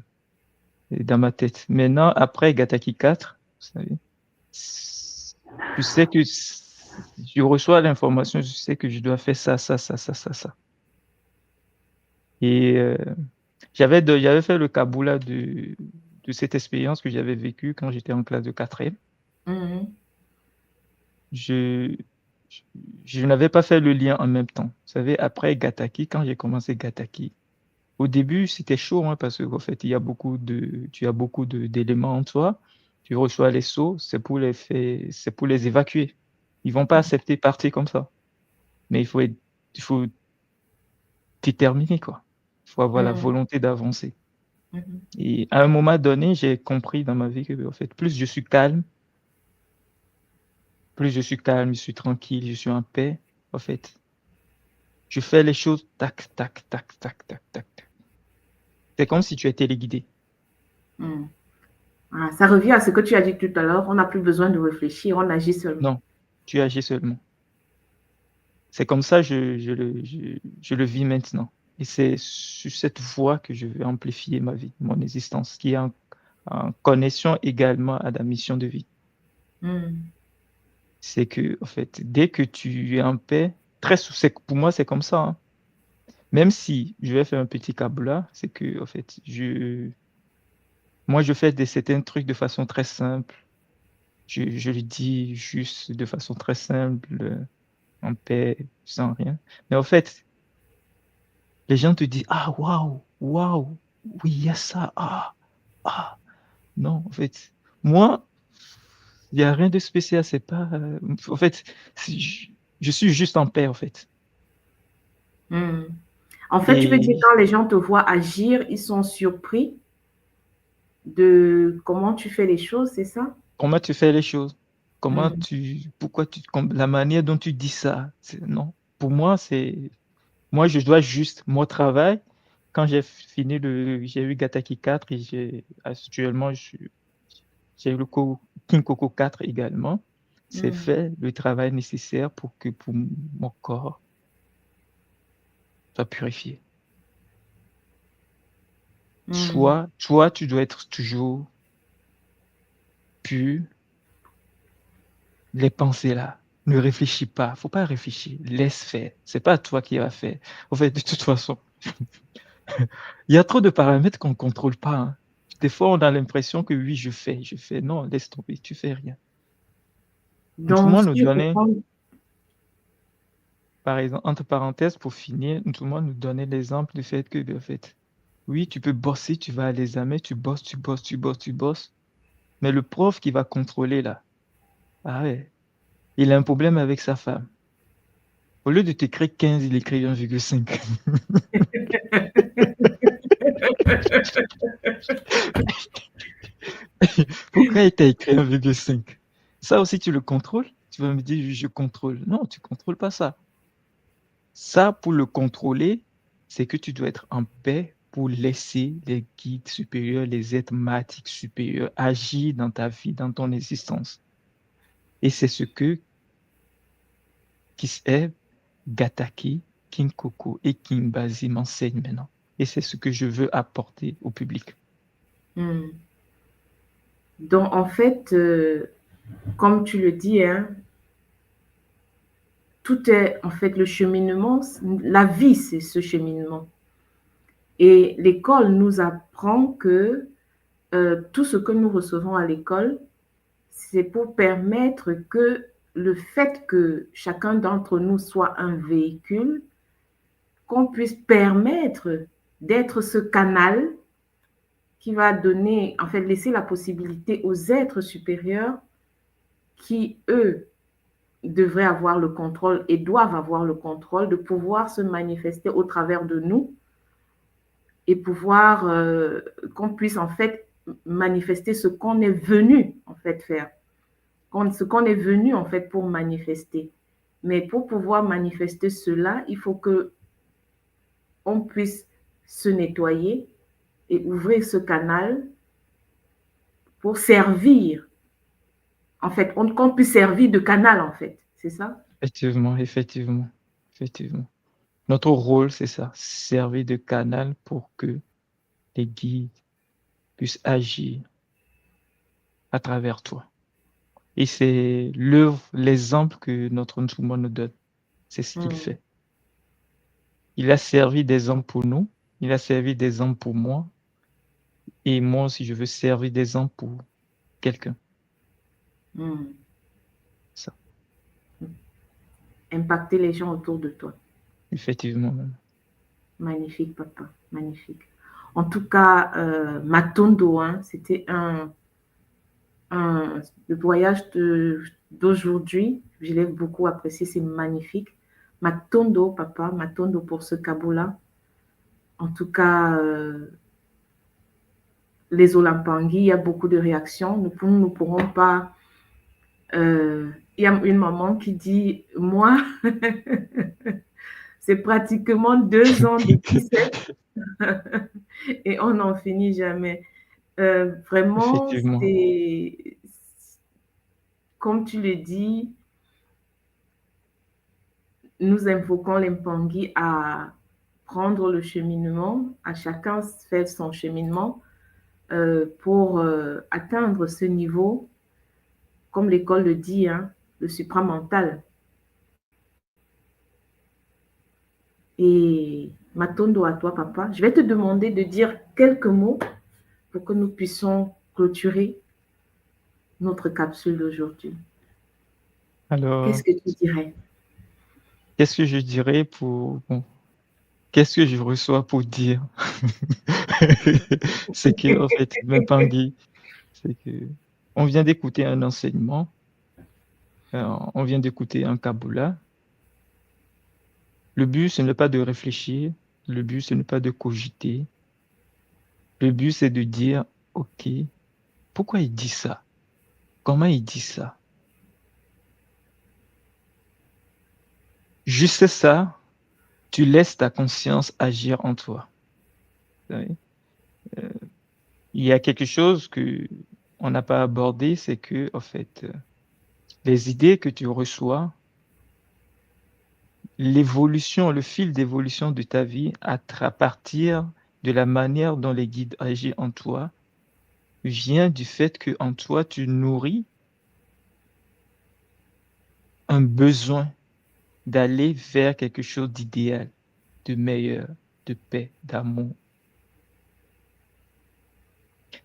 dans ma tête. Maintenant, après Gataki 4, vous savez, je sais que je reçois l'information, je sais que je dois faire ça. Et j'avais fait le Kaboula de cette expérience que j'avais vécue quand j'étais en classe de 4e. Mhm. Je, je, je n'avais pas fait le lien en même temps. Vous savez, après Gataki, quand j'ai commencé Gataki, au début, c'était chaud, hein, parce qu'en fait, tu as beaucoup d'éléments en toi. Tu reçois les sceaux, c'est pour les évacuer. Ils vont pas accepter partir comme ça. Mais il faut déterminer, quoi. Il faut avoir la Mhm. volonté d'avancer. Mhm. Et à un moment donné, j'ai compris dans ma vie que, en fait, plus je suis calme, je suis tranquille, je suis en paix, en fait, je fais les choses tac. C'est comme si tu étais téléguidé. Mhm. Ah, ça revient à ce que tu as dit tout à l'heure. On n'a plus besoin de réfléchir, on agit seulement. Non, tu agis seulement. C'est comme ça je le vis maintenant. Et c'est sur cette voie que je vais amplifier ma vie, mon existence, qui est en connexion également à la mission de vie. Mhm. C'est que, en fait, dès que tu es en paix, pour moi, c'est comme ça, hein. Même si je vais faire un petit câble là, c'est que, en fait, moi, je fais certains trucs de façon très simple. Je le dis juste de façon très simple, en paix, sans rien. Mais en fait, les gens te disent, ah, waouh, oui, il y a ça, ah. Non, en fait, moi, il n'y a rien de spécial, c'est pas, en fait, je suis juste en paix, en fait. Mhm. En fait, tu veux dire Et quand les gens te voient agir, ils sont surpris de comment tu fais les choses, c'est ça? comment tu fais les choses? Mhm. La manière dont tu dis ça, non. Pour moi, moi, je dois juste, mon travail, quand j'ai eu Gataki 4 et actuellement, j'ai eu King Coco 4 également. C'est Mhm. fait le travail nécessaire pour mon corps soit purifié. Mhm. Toi, tu dois être toujours pur, les pensées là. Ne réfléchis pas, faut pas réfléchir, laisse faire. C'est pas toi qui vas faire. En fait, de toute façon, il y a trop de paramètres qu'on ne contrôle pas, hein. Des fois, on a l'impression que oui, je fais. Non, laisse tomber, tu fais rien. Tout le Donc, monde si nous je donnait, comprends, par exemple, entre parenthèses, pour finir, tout le monde nous donnait l'exemple du fait que, en fait, oui, tu peux bosser, tu vas à l'examen, tu bosses. Mais le prof qui va contrôler là, ah ouais, il a un problème avec sa femme. Au lieu de t'écrire 15, il écrit 1,5. Pourquoi il t'a écrit 1,5? Ça aussi, tu le contrôles? Tu vas me dire, je contrôle. Non, tu contrôles pas ça. Ça, pour le contrôler, c'est que tu dois être en paix pour laisser les guides supérieurs, les êtres mathiques supérieurs agir dans ta vie, dans ton existence. Et c'est ce que qui est Gataki, King Koko et King Bazi m'enseignent maintenant. Et c'est ce que je veux apporter au public. hmm. Donc en fait, comme tu le dis, hein, tout est en fait le cheminement. La vie, c'est ce cheminement. Et l'école nous apprend que tout ce que nous recevons à l'école, c'est pour permettre que le fait que chacun d'entre nous soit un véhicule, qu'on puisse permettre d'être ce canal qui va donner, en fait, laisser la possibilité aux êtres supérieurs qui, eux, devraient avoir le contrôle et doivent avoir le contrôle de pouvoir se manifester au travers de nous et pouvoir qu'on puisse en fait manifester ce qu'on est venu en fait faire, ce qu'on est venu en fait pour manifester. Mais pour pouvoir manifester cela, il faut que on puisse se nettoyer et ouvrir ce canal pour servir. En fait, qu'on puisse servir de canal, en fait. C'est ça? Effectivement, effectivement, effectivement. Notre rôle, c'est ça, servir de canal pour que les guides puissent agir à travers toi. Et c'est l'œuvre, l'exemple que notre Nzuma nous donne. C'est ce qu'il fait. Il a servi d'exemple pour nous, il a servi d'exemple pour moi, et moi aussi, je veux servir d'exemple pour quelqu'un. Ça, Impacter les gens autour de toi. effectivement. Magnifique, papa. Magnifique. En tout cas, Matondo, hein, c'était le voyage d'aujourd'hui. Je l'ai beaucoup apprécié, c'est magnifique. Matondo, papa, Matondo pour ce cabot-là. En tout cas, les Olampangui, il y a beaucoup de réactions. Nous ne pourrons pas. Il y a une maman qui dit, moi, c'est pratiquement 2 ans de T7 et on n'en finit jamais. Vraiment, Effectivement. c'est, comme tu le dis, nous invoquons les Mpangui à prendre le cheminement, à chacun faire son cheminement pour atteindre ce niveau, comme l'école le dit, hein, le supramental. Et Matondo à toi, papa. Je vais te demander de dire quelques mots pour que nous puissions clôturer notre capsule d'aujourd'hui. Alors, Qu'est-ce que tu dirais? qu'est-ce que je dirais pour... Bon, qu'est-ce que je reçois pour dire? C'est que, en fait, Mapangui, c'est que on vient d'écouter un enseignement, on vient d'écouter un Kabbalah. Le but, ce n'est pas de réfléchir, le but, ce n'est pas de cogiter. Le but, c'est de dire, OK, pourquoi il dit ça? Comment il dit ça? Juste ça, tu laisses ta conscience agir en toi. Vous savez? Il y a quelque chose que on n'a pas abordé, c'est que, en fait, les idées que tu reçois, l'évolution, le fil d'évolution de ta vie à partir de la manière dont les guides agissent en toi, vient du fait que en toi, tu nourris un besoin d'aller vers quelque chose d'idéal, de meilleur, de paix, d'amour.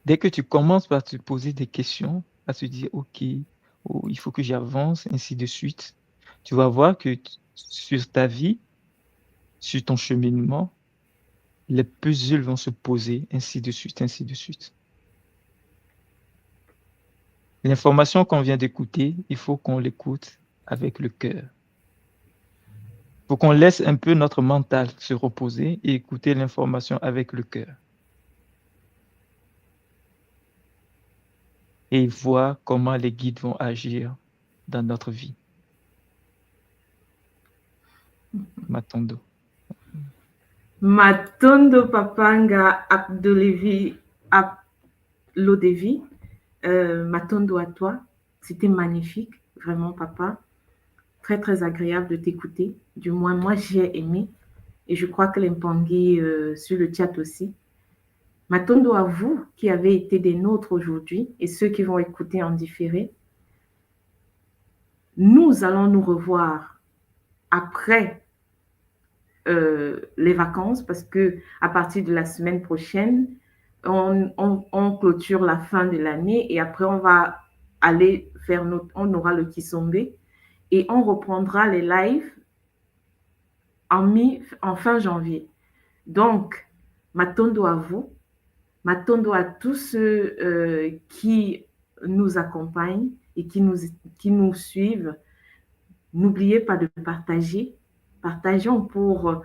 Dès que tu commences par te poser des questions, à te dire, OK, oh, il faut que j'avance, ainsi de suite, tu vas voir que sur ta vie, sur ton cheminement, les puzzles vont se poser, ainsi de suite, ainsi de suite. L'information qu'on vient d'écouter, il faut qu'on l'écoute avec le cœur. Il faut qu'on laisse un peu notre mental se reposer et écouter l'information avec le cœur. Et voir comment les guides vont agir dans notre vie. Matondo. Matondo Papanga Ablodevi, Matondo à toi. C'était magnifique, vraiment, papa. Très, très agréable de t'écouter. Du moins, moi, j'ai aimé. Et je crois que les Mpangui sur le chat aussi. Matondo à vous qui avez été des nôtres aujourd'hui et ceux qui vont écouter en différé. Nous allons nous revoir après les vacances parce que à partir de la semaine prochaine, on clôture la fin de l'année et après on va aller faire on aura le Kisombe et on reprendra les lives en fin janvier. Donc, Matondo à vous, Matondo à tous ceux qui nous accompagnent et qui nous suivent. N'oubliez pas de partager. Partageons pour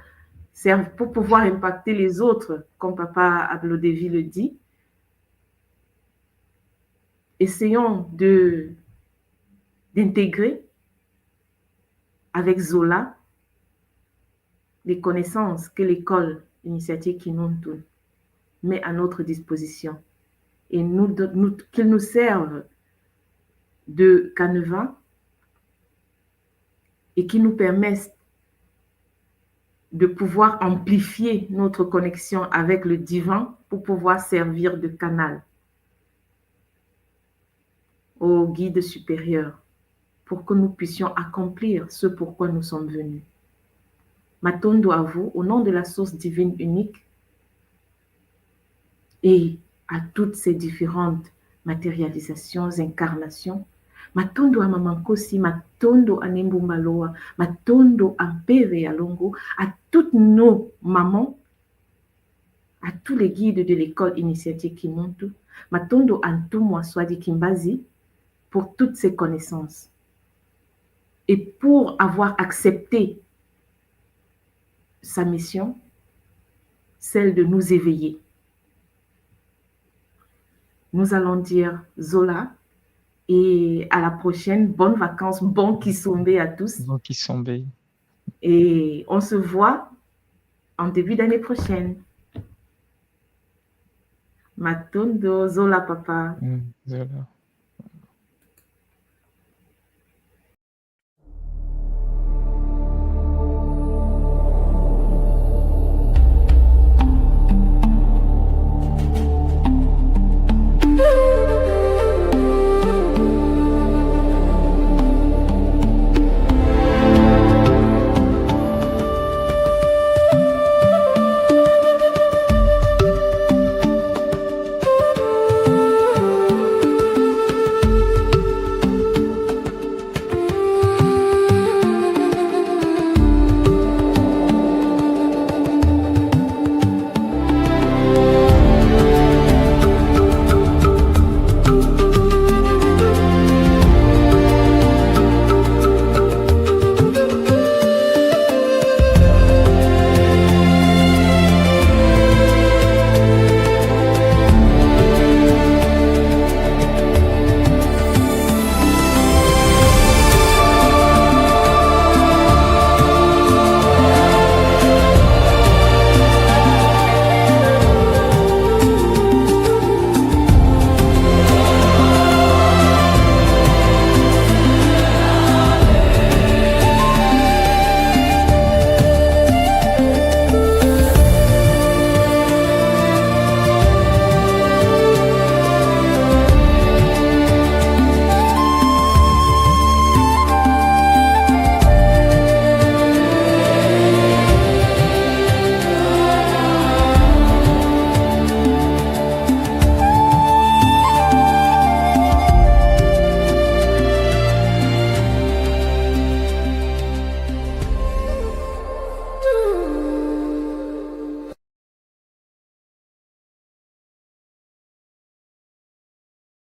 pouvoir impacter les autres, comme Papa Ablodevi le dit. essayons d'intégrer avec Zola les connaissances que l'école initiatique Kimuntu met à notre disposition et qu'ils nous servent de canevas et qui nous permettent de pouvoir amplifier notre connexion avec le divin pour pouvoir servir de canal au guide supérieur pour que nous puissions accomplir ce pourquoi nous sommes venus. Matondo à vous, au nom de la source divine unique et à toutes ces différentes matérialisations, incarnations, Matondo a Mamankosi, Matondo a Nembumbaloa, Matondo a Beve Alongo, à toutes nos mamans, à tous les guides de l'école initiatique Kimuntu, Matondo Antumwa Swadi Kimbazi, pour toutes ces connaissances. Et pour avoir accepté sa mission, celle de nous éveiller. Nous allons dire Zola et à la prochaine. Bonnes vacances, bon Kisombe à tous. Bon Kisombe. Et on se voit en début d'année prochaine. Matondo, Zola papa. Zola.